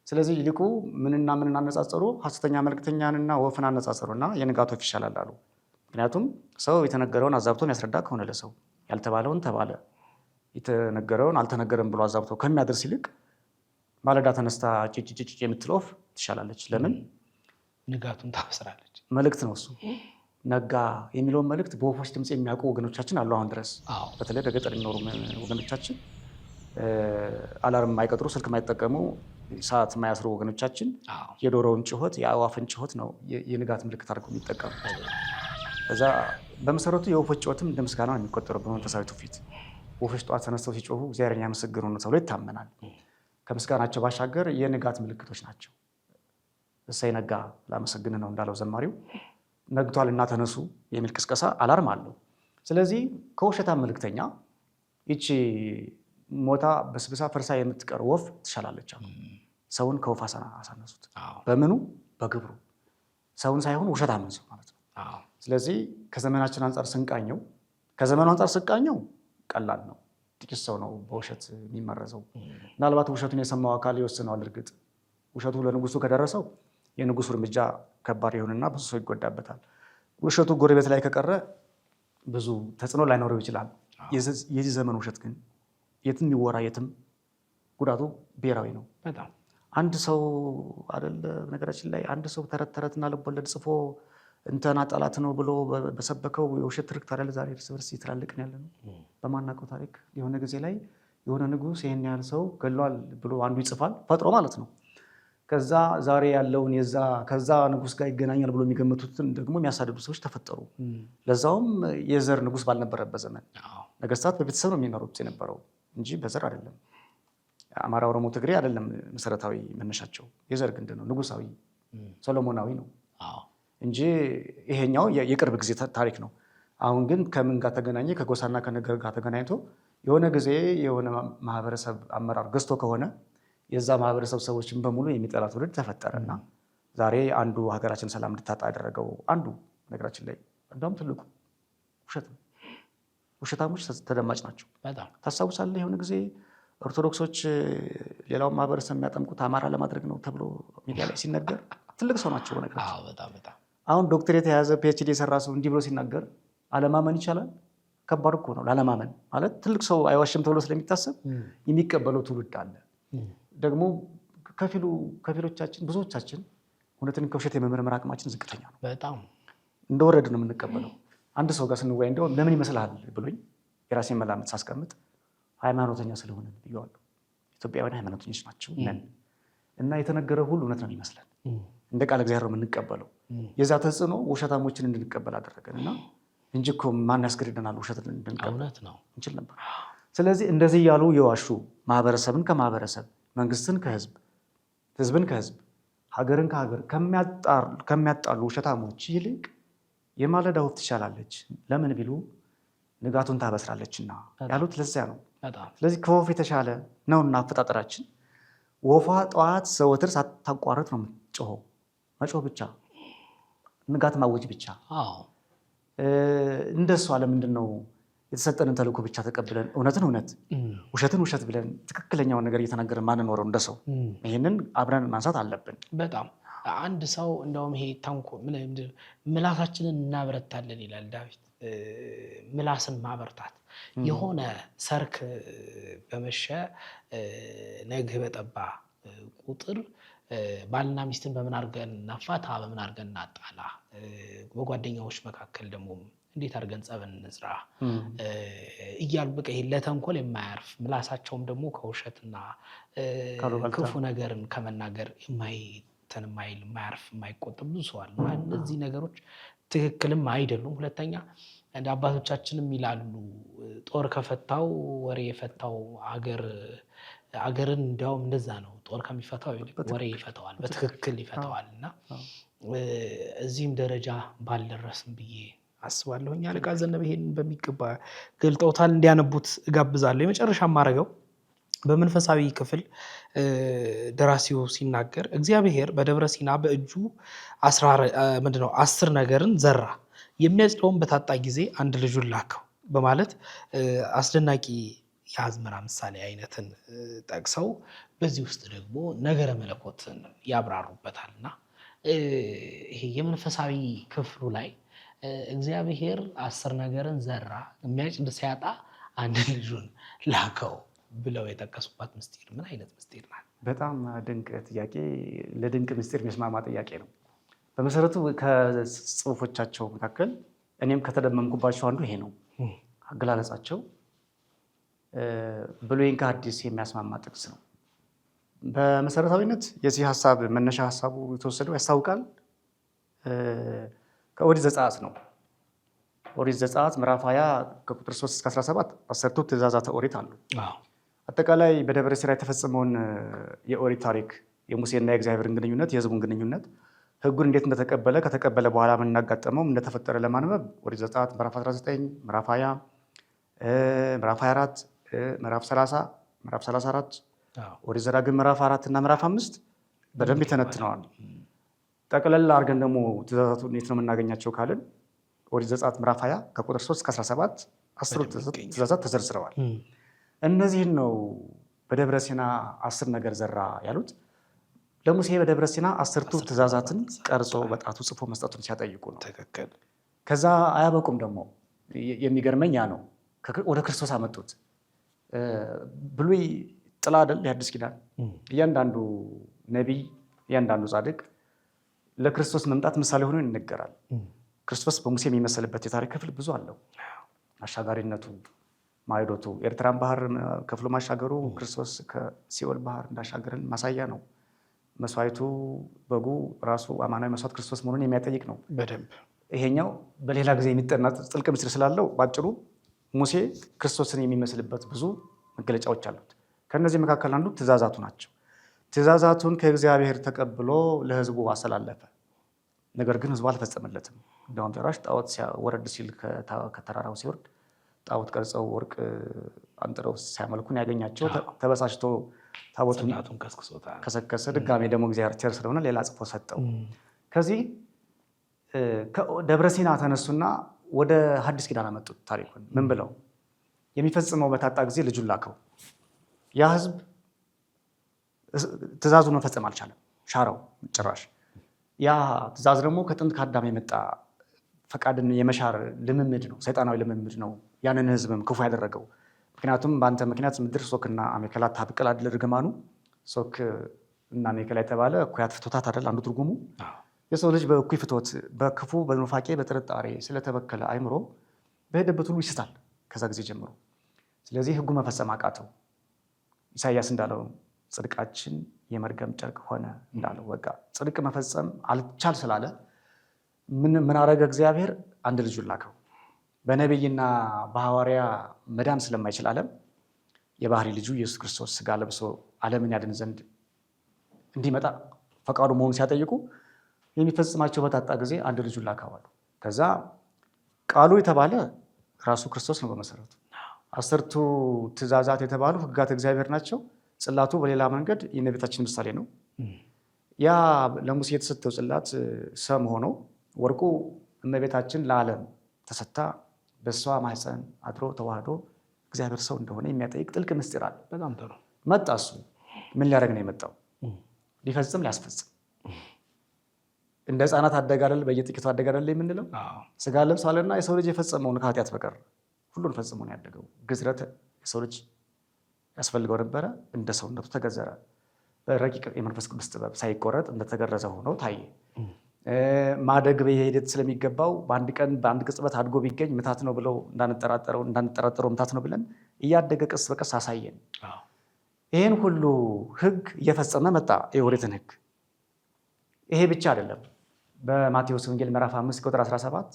ስለዚህ ይልቁ ምንና ምንን አነጻጸሩ? ሐሰተኛ መልእክተኛንና ወፍን አነጻጸሩና የንጋት ወፍ ይሻላል አሉ። ምክንያቱም ሰው የተነገረውን አዛብቶ የሚያስረዳ ከሆነ ለሰው ያልተባለውን ተባለ፣ የተነገረውን አልተነገረም ብሎ አዛብቶ ከሚያደርስ ይልቅ ማለዳ ተነስታ ጭጭጭጭ የምትል ወፍ ትሻላለች። ለምን? ንጋቱን ታበስራለች። መልእክት ነው እሱ። ነጋ የሚለውን መልእክት በወፎች ድምፅ የሚያውቁ ወገኖቻችን አሉ አሁን ድረስ። በተለይ በገጠር የሚኖሩ ወገኖቻችን፣ አላርም የማይቀጥሩ ስልክ የማይጠቀሙ ሰዓት የማያስሩ ወገኖቻችን የዶሮውን ጭሆት የአዕዋፍን ጭሆት ነው የንጋት ምልክት አድርገው የሚጠቀሙ። እዛ በመሰረቱ የወፎች ጭሆትም እንደ ምስጋና ነው የሚቆጠረው በመንፈሳዊ ትውፊት። ወፎች ጠዋት ተነስተው ሲጮሁ እግዚአብሔርን ያመሰግኑ ነው ተብሎ ይታመናል። ከምስጋናቸው ባሻገር የንጋት ምልክቶች ናቸው። እሰይ ነጋ ላመሰግን ነው እንዳለው ዘማሪው፣ ነግቷል እና ተነሱ የሚል ቅስቀሳ አላርም አለው። ስለዚህ ከውሸታ መልእክተኛ ይቺ ሞታ በስብሳ ፈርሳ የምትቀር ወፍ ትሻላለች። ሰውን ከወፍ አሳነሱት። በምኑ? በግብሩ። ሰውን ሳይሆን ውሸታምን ሰው ማለት ነው። ስለዚህ ከዘመናችን አንጻር ስንቃኘው ከዘመኑ አንጻር ስንቃኘው ቀላል ነው። ጥቂት ሰው ነው በውሸት የሚመረዘው። ምናልባት ውሸቱን የሰማው አካል ይወስነዋል። እርግጥ ውሸቱ ለንጉሱ ከደረሰው የንጉሱ እርምጃ ከባድ ይሆንና ብዙ ሰው ይጎዳበታል። ውሸቱ ጎረቤት ላይ ከቀረ ብዙ ተጽዕኖ ላይኖረው ይችላል። የዚህ ዘመን ውሸት ግን የትም ይወራ የትም ጉዳቱ ብሔራዊ ነው። አንድ ሰው አይደለ ነገራችን ላይ አንድ ሰው ተረት ተረትና ልቦለድ ጽፎ እንትና ጠላት ነው ብሎ በሰበከው የውሸት ትርክት አይደል ዛሬ እርስ በርስ እየተላለቅን ያለ ነው። በማናውቀው ታሪክ የሆነ ጊዜ ላይ የሆነ ንጉሥ ይህን ያህል ሰው ገሏል ብሎ አንዱ ይጽፋል፣ ፈጥሮ ማለት ነው። ከዛ ዛሬ ያለውን ከዛ ንጉሥ ጋር ይገናኛል ብሎ የሚገምቱትን ደግሞ የሚያሳድዱ ሰዎች ተፈጠሩ። ለዛውም የዘር ንጉሥ ባልነበረበት ዘመን ነገስታት በቤተሰብ ነው የሚመሩት የነበረው እንጂ በዘር አይደለም። አማራ፣ ኦሮሞ፣ ትግሬ አይደለም መሰረታዊ መነሻቸው፣ የዘር ግንድ ነው፣ ንጉሳዊ ሰሎሞናዊ ነው እንጂ ይሄኛው የቅርብ ጊዜ ታሪክ ነው። አሁን ግን ከምን ጋር ተገናኘ? ከጎሳና ከነገር ጋር ተገናኝቶ የሆነ ጊዜ የሆነ ማህበረሰብ አመራር ገዝቶ ከሆነ የዛ ማህበረሰብ ሰዎችን በሙሉ የሚጠላ ትውልድ ተፈጠረና ዛሬ አንዱ ሀገራችን ሰላም እንድታጣ ያደረገው አንዱ ነገራችን ላይ እንደውም ትልቁ ውሸት ነው። ውሸታሞች ተደማጭ ናቸው። ታስታውሳለህ? የሆነ ጊዜ ኦርቶዶክሶች ሌላውን ማህበረሰብ የሚያጠምቁት አማራ ለማድረግ ነው ተብሎ ሚዲያ ላይ ሲነገር ትልቅ ሰው ናቸው ነገራችን። አሁን ዶክትሬት የያዘ ፒኤችዲ የሰራ ሰው እንዲህ ብሎ ሲናገር አለማመን ይቻላል? ከባድ እኮ ነው። ላለማመን ማለት ትልቅ ሰው አይዋሽም ተብሎ ስለሚታሰብ የሚቀበለው ትውልድ አለ። ደግሞ ከፊሎቻችን ብዙዎቻችን እውነትን ከውሸት የመመርመር አቅማችን ዝቅተኛ ነው። በጣም እንደወረድ ነው የምንቀበለው። አንድ ሰው ጋር ስንወያይ እንደው ለምን ይመስልሃል ብሎኝ የራሴን መላምት ሳስቀምጥ ሃይማኖተኛ ስለሆነ ብየዋለሁ። ኢትዮጵያውያን ሃይማኖተኞች ናቸው ነን እና የተነገረ ሁሉ እውነት ነው የሚመስለን። እንደ ቃል እግዚአብሔር ነው የምንቀበለው። የዛ ተጽዕኖ ውሸታሞችን እንድንቀበል አደረገን እና እንጂ እኮ ማን ያስገድደናል? ውሸት እንድንቀበል እንችል ነበር። ስለዚህ እንደዚህ እያሉ የዋሹ ማህበረሰብን ከማህበረሰብ፣ መንግስትን ከህዝብ፣ ህዝብን ከህዝብ፣ ሀገርን ከሀገር ከሚያጣሉ ውሸታሞች ይልቅ የማለዳ ወፍ ትሻላለች። ለምን ቢሉ ንጋቱን ታበስራለችና ያሉት ለዚያ ነው። ስለዚህ ከወፍ የተሻለ ነውና አፈጣጠራችን። ወፏ ጠዋት ዘወትር ሳታቋርጥ ነው የምትጮኸው። መጮህ ብቻ፣ ንጋት ማወጅ ብቻ። እንደሷ ለምንድን ነው የተሰጠንን ተልእኮ ብቻ ተቀብለን እውነትን እውነት ውሸትን ውሸት ብለን ትክክለኛውን ነገር እየተናገርን ማንኖረው? እንደ ሰው ይህንን አብረን ማንሳት አለብን። በጣም አንድ ሰው እንደውም ይሄ ምላሳችንን እናበረታለን ይላል ዳዊት። ምላስን ማበርታት የሆነ ሰርክ በመሸ ነግህ በጠባ ቁጥር ባልና ሚስትን በምን አድርገን እናፋታ፣ በምን አድርገን እናጣላ፣ በጓደኛዎች መካከል ደግሞ እንዴት አድርገን ጸብን እንዝራ እያሉ በቃ ይሄ ለተንኮል የማያርፍ ምላሳቸውም ደግሞ ከውሸትና ክፉ ነገርን ከመናገር የማያርፍ የማይቆጠብ ብዙ ሰው አለ። እነዚህ ነገሮች ትክክልም አይደሉም። ሁለተኛ እንደ አባቶቻችንም ይላሉ ጦር ከፈታው ወሬ የፈታው አገርን እንዲያውም እንደዛ ነው። ጦር ከሚፈታው ወሬ ይፈታዋል፣ በትክክል ይፈታዋል። እና እዚህም ደረጃ ባልደረስም ብዬ አስባለሁኝ። አለቃ ዘነበ ይሄንን በሚገባ ገልጠውታል፣ እንዲያነቡት እጋብዛለሁ። የመጨረሻ ማድረገው በመንፈሳዊ ክፍል ደራሲው ሲናገር እግዚአብሔር በደብረ ሲና በእጁ 10 ነገርን ዘራ፣ የሚያጭደውን በታጣ ጊዜ አንድ ልጁን ላከው በማለት አስደናቂ የአዝመራ ምሳሌ አይነትን ጠቅሰው በዚህ ውስጥ ደግሞ ነገረ መለኮትን ያብራሩበታልና ይሄ የመንፈሳዊ ክፍሉ ላይ እግዚአብሔር 10 ነገርን ዘራ፣ የሚያጭድ ሲያጣ አንድ ልጁን ላከው ብለው የጠቀሱባት ምስጢር ምን አይነት ምስጢር ናት? በጣም ድንቅ ጥያቄ፣ ለድንቅ ምስጢር የሚስማማ ጥያቄ ነው። በመሰረቱ ከጽሁፎቻቸው መካከል እኔም ከተደመምኩባቸው አንዱ ይሄ ነው። አገላለጻቸው ብሉይን ከሐዲስ የሚያስማማ ጥቅስ ነው። በመሰረታዊነት የዚህ ሀሳብ መነሻ ሀሳቡ የተወሰደው ያስታውቃል ከኦሪት ዘጸአት ነው። ኦሪት ዘጸአት ምዕራፍ 20 ከቁጥር 3 እስከ 17 10ቱ ትእዛዛተ ኦሪት አሉ። አጠቃላይ በደብረ ሲና የተፈጸመውን የኦሪት ታሪክ፣ የሙሴና የእግዚአብሔርን ግንኙነት፣ የህዝቡን ግንኙነት፣ ህጉን እንዴት እንደተቀበለ፣ ከተቀበለ በኋላ ምን እንዳጋጠመው እንደተፈጠረ ለማንበብ ኦሪት ዘጸአት ምዕራፍ 19፣ ምዕራፍ 20፣ ምዕራፍ 24፣ ምዕራፍ 30፣ ምዕራፍ 34፣ ኦሪት ዘዳግም ምዕራፍ 4 እና ምዕራፍ 5 በደንብ ይተነትነዋል። ጠቅለል አድርገን ደግሞ ትእዛዛቱን የት ነው የምናገኛቸው ካልን ኦሪት ዘጸአት ምዕራፍ 20 ከቁጥር 3 እስከ 17 10 ትእዛዛት ተዘርዝረዋል። እነዚህን ነው በደብረ ሲና 10 ነገር ዘራ ያሉት። ለሙሴ በደብረ ሲና 10ቱ ትእዛዛትን ቀርጾ በጣቱ ጽፎ መስጠቱን ሲያጠይቁ ነው። ከዛ አያበቁም። ደግሞ የሚገርመኝ ያ ነው። ወደ ክርስቶስ አመጡት። ብሉይ ጥላ አይደል? የአዲስ ኪዳን እያንዳንዱ ነቢይ፣ እያንዳንዱ ጻድቅ ለክርስቶስ መምጣት ምሳሌ ሆኖ ይነገራል። ክርስቶስ በሙሴ የሚመስልበት የታሪክ ክፍል ብዙ አለው። አሻጋሪነቱ፣ ማዕዶቱ፣ ኤርትራን ባህር ከፍሎ ማሻገሩ ክርስቶስ ከሲኦል ባህር እንዳሻገረን ማሳያ ነው። መስዋዕቱ በጉ ራሱ አማናዊ መስዋዕት ክርስቶስ መሆኑን የሚያጠይቅ ነው በደንብ። ይሄኛው በሌላ ጊዜ የሚጠና ጥልቅ ምስጢር ስላለው ባጭሩ ሙሴ ክርስቶስን የሚመስልበት ብዙ መገለጫዎች አሉት። ከነዚህ መካከል አንዱ ትእዛዛቱ ናቸው። ትእዛዛቱን ከእግዚአብሔር ተቀብሎ ለሕዝቡ አስተላለፈ። ነገር ግን ሕዝቡ አልፈጸመለትም። እንደውም ጭራሽ ጣዖት ወረድ ሲል ከተራራው ሲወርድ ጣዖት ቀርጸው ወርቅ አንጥረው ሲያመልኩን ያገኛቸው ተበሳጭቶ ታቦቱን ከሰከሰ። ድጋሜ ደግሞ እግዚአብሔር ቸር ስለሆነ ሌላ ጽፎ ሰጠው። ከዚህ ደብረ ሲና ተነሱና ወደ ሐዲስ ኪዳን አመጡት። ታሪኩን ምን ብለው የሚፈጽመው በታጣ ጊዜ ልጁን ላከው። ያ ሕዝብ ትእዛዙን መፈጸም አልቻለም፣ ሻረው ጭራሽ። ያ ትእዛዝ ደግሞ ከጥንት ከአዳም የመጣ ፈቃድን የመሻር ልምምድ ነው፣ ሰይጣናዊ ልምምድ ነው። ያንን ሕዝብም ክፉ ያደረገው ምክንያቱም በአንተ ምክንያት ምድር ሶክና አሜከላ ታብቅል አይደል? እርግማኑ ሶክ እና አሜከላ የተባለ እኩያት ፍቶታት አይደል? አንዱ ትርጉሙ የሰው ልጅ በእኩይ ፍቶት፣ በክፉ በኑፋቄ በጥርጣሬ ስለተበከለ አይምሮ በሄደበት ሁሉ ይስታል ከዛ ጊዜ ጀምሮ። ስለዚህ ሕጉ መፈጸም አቃተው። ኢሳይያስ እንዳለው ጽድቃችን የመርገም ጨርቅ ሆነ እንዳለው፣ በቃ ጽድቅ መፈጸም አልቻል ስላለ ምን አረገ እግዚአብሔር? አንድ ልጁን ላከው። በነቢይና በሐዋርያ መዳን ስለማይችል ዓለም የባህሪ ልጁ ኢየሱስ ክርስቶስ ስጋ ለብሶ ዓለምን ያድን ዘንድ እንዲመጣ ፈቃዱ መሆኑ ሲያጠይቁ የሚፈጽማቸው በታጣ ጊዜ አንድ ልጁን ላከዋሉ። ከዛ ቃሉ የተባለ ራሱ ክርስቶስ ነው። በመሰረቱ 10ቱ ትእዛዛት የተባሉ ሕግጋት እግዚአብሔር ናቸው። ጽላቱ በሌላ መንገድ የእመቤታችን ምሳሌ ነው። ያ ለሙሴ የተሰጠው ጽላት ሰም ሆኖ ወርቁ እመቤታችን ለዓለም ተሰታ በእሷ ማህፀን አድሮ ተዋህዶ እግዚአብሔር ሰው እንደሆነ የሚያጠይቅ ጥልቅ ምስጢር አለ። በጣም ጥሩ። መጣ። እሱ ምን ሊያደርግ ነው የመጣው? ሊፈጽም ሊያስፈጽም። እንደ ሕፃናት አደጋለል በየጥቂቱ አደጋለል የምንለው ስጋ ለብሷልና የሰው ልጅ የፈጸመውን ከኃጢአት በቀር ሁሉን ፈጽሞ ነው ያደገው። ግዝረት የሰው ልጅ ያስፈልገው ነበረ። እንደ ሰውነቱ ተገዘረ። በረቂቅ የመንፈስ ቅዱስ ጥበብ ሳይቆረጥ እንደተገረዘ ሆኖ ታየ። ማደግ በሂደት ስለሚገባው በአንድ ቀን በአንድ ቅጽበት አድጎ ቢገኝ ምታት ነው ብለው እንዳንጠራጠረው ምታት ነው ብለን እያደገ ቀስ በቀስ አሳየን። ይህን ሁሉ ሕግ እየፈጸመ መጣ። የኦሪትን ሕግ ይሄ ብቻ አይደለም። በማቴዎስ ወንጌል ምዕራፍ 5 ቁጥር 17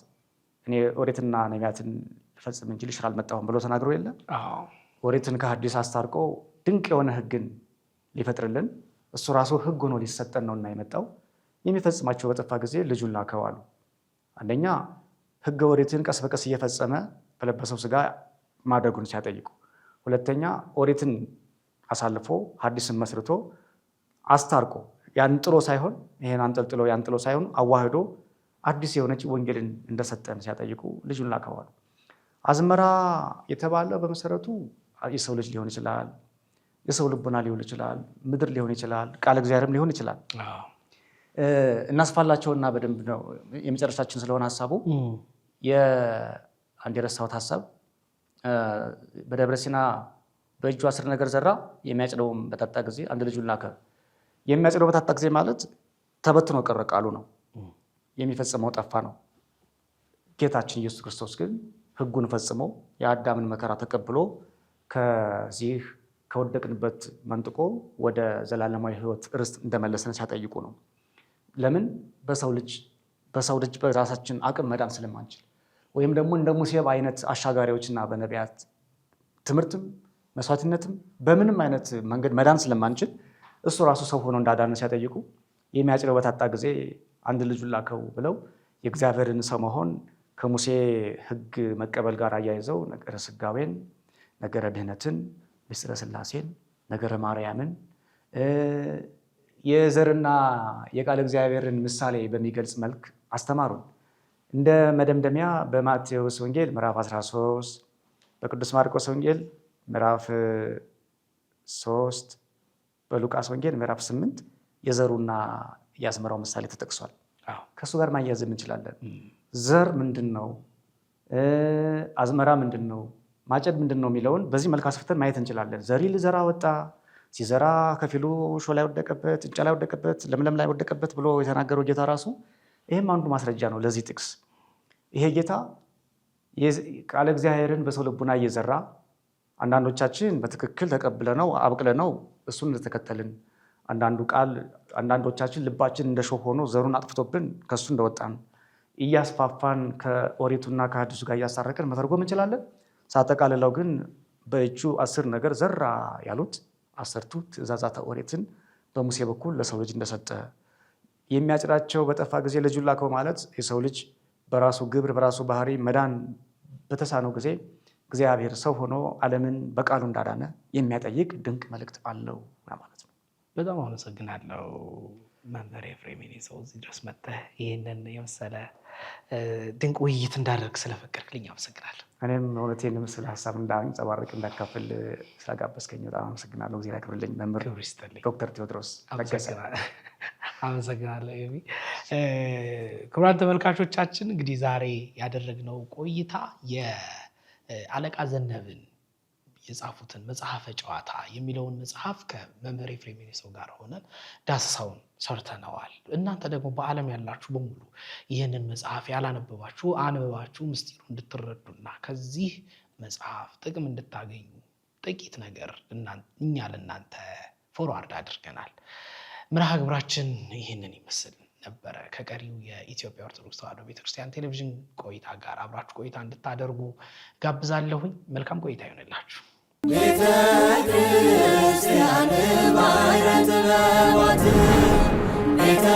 እኔ ኦሪትና ነቢያትን ልፈጽም እንጂ ልሽር አልመጣሁም ብሎ ተናግሮ የለ? ኦሪትን ከሐዲስ አስታርቆ ድንቅ የሆነ ሕግን ሊፈጥርልን እሱ ራሱ ሕግ ሆኖ ሊሰጠን ነውና የመጣው። የሚፈጽማቸው በጠፋ ጊዜ ልጁን ላከው አሉ። አንደኛ ሕገ ኦሪትን ቀስ በቀስ እየፈጸመ በለበሰው ስጋ ማደጉን ሲያጠይቁ፣ ሁለተኛ ኦሪትን አሳልፎ ሐዲስን መስርቶ አስታርቆ ያንጥሎ ሳይሆን ይሄን አንጠልጥሎ ያንጥሎ ሳይሆን አዋህዶ አዲስ የሆነች ወንጌልን እንደሰጠን ሲያጠይቁ ልጁን ላከው አሉ። አዝመራ የተባለው በመሰረቱ የሰው ልጅ ሊሆን ይችላል፣ የሰው ልቦና ሊሆን ይችላል፣ ምድር ሊሆን ይችላል፣ ቃል እግዚአብሔርም ሊሆን ይችላል። እናስፋላቸውና በደንብ ነው የመጨረሻችን ስለሆነ ሀሳቡ አንድ የረሳሁት ሀሳብ በደብረ ሲና በእጁ 10 ነገር ዘራ፣ የሚያጭደውም በታጣ ጊዜ አንድ ልጁን ላከ። የሚያጭደው በታጣ ጊዜ ማለት ተበትኖ ቀረ ቃሉ ነው። የሚፈጽመው ጠፋ ነው። ጌታችን ኢየሱስ ክርስቶስ ግን ሕጉን ፈጽሞ የአዳምን መከራ ተቀብሎ ከዚህ ከወደቅንበት መንጥቆ ወደ ዘላለማዊ ሕይወት ርስት እንደመለሰን ሲያጠይቁ ነው። ለምን? በሰው ልጅ በራሳችን አቅም መዳን ስለማንችል ወይም ደግሞ እንደ ሙሴ አይነት አሻጋሪዎችና በነቢያት ትምህርትም መስዋዕትነትም በምንም አይነት መንገድ መዳን ስለማንችል እሱ ራሱ ሰው ሆኖ እንዳዳነ ሲያጠይቁ የሚያጭደው በታጣ ጊዜ አንድ ልጁን ላከው ብለው የእግዚአብሔርን ሰው መሆን ከሙሴ ሕግ መቀበል ጋር አያይዘው ነገረ ስጋዌን፣ ነገረ ድህነትን፣ ምስጢረ ሥላሴን፣ ነገረ ማርያምን የዘርና የቃል እግዚአብሔርን ምሳሌ በሚገልጽ መልክ አስተማሩን። እንደ መደምደሚያ በማቴዎስ ወንጌል ምዕራፍ 13 በቅዱስ ማርቆስ ወንጌል ምዕራፍ 3 በሉቃስ ወንጌል ምዕራፍ 8 የዘሩና የአዝመራው ምሳሌ ተጠቅሷል። ከእሱ ጋር ማያያዝ እንችላለን። ዘር ምንድን ነው? አዝመራ ምንድን ነው? ማጨድ ምንድን ነው የሚለውን በዚህ መልክ አስፍተን ማየት እንችላለን። ዘሪ ልዘራ ወጣ፣ ሲዘራ ከፊሉ ሾህ ላይ ወደቀበት፣ እንጨት ላይ ወደቀበት፣ ለምለም ላይ ወደቀበት ብሎ የተናገረው ጌታ ራሱ ይህም አንዱ ማስረጃ ነው ለዚህ ጥቅስ። ይሄ ጌታ ቃለ እግዚአብሔርን በሰው ልቡና እየዘራ አንዳንዶቻችን በትክክል ተቀብለነው አብቅለነው እሱን እንደተከተልን፣ አንዳንዶቻችን ልባችን እንደ ሾህ ሆኖ ዘሩን አጥፍቶብን ከእሱ እንደወጣን እያስፋፋን ከኦሪቱና ከሐዲሱ ጋር እያሳረቅን መተርጎም እንችላለን። ሳጠቃልለው ግን በእጁ 10 ነገር ዘራ ያሉት 10ቱ ትእዛዛተ ኦሪትን በሙሴ በኩል ለሰው ልጅ እንደሰጠ የሚያጭዳቸው በጠፋ ጊዜ ልጁን ላከው ማለት የሰው ልጅ በራሱ ግብር በራሱ ባህሪ መዳን በተሳነው ጊዜ እግዚአብሔር ሰው ሆኖ ዓለምን በቃሉ እንዳዳነ የሚያጠይቅ ድንቅ መልእክት አለው ማለት ነው። በጣም አመሰግናለሁ መምህር ኤፍሬም ሰው እዚህ ድረስ መጥተህ ይህንን የመሰለ ድንቅ ውይይት እንዳደርግ ስለፈቀድክልኝ አመሰግናለሁ። እኔም እውነቴን ምስል ሀሳብ እንዳንጸባርቅ እንዳካፍል ስለጋበዝከኝ በጣም አመሰግናለሁ። ጊዜ ያክብርልኝ መምህር ዶክተር ቴዎድሮስ ለገሰ። አመሰግናለሁ። ክቡራን ተመልካቾቻችን እንግዲህ ዛሬ ያደረግነው ቆይታ የአለቃ ዘነበን የጻፉትን መጽሐፈ ጨዋታ የሚለውን መጽሐፍ ከመምህር ኤፍሬም ሰው ጋር ሆነን ዳሰሳውን ሰርተነዋል። እናንተ ደግሞ በዓለም ያላችሁ በሙሉ ይህንን መጽሐፍ ያላነበባችሁ አንብባችሁ ምስጢሩ እንድትረዱና ከዚህ መጽሐፍ ጥቅም እንድታገኙ ጥቂት ነገር እኛ ለእናንተ ፎርዋርድ አድርገናል። መርሃ ግብራችን ይህንን ይመስል ነበረ። ከቀሪው የኢትዮጵያ ኦርቶዶክስ ተዋሕዶ ቤተክርስቲያን ቴሌቪዥን ቆይታ ጋር አብራችሁ ቆይታ እንድታደርጉ ጋብዛለሁኝ። መልካም ቆይታ ይሆንላችሁ። ቤተ ክርስቲያን ባሕረ ጥበባት ቤተ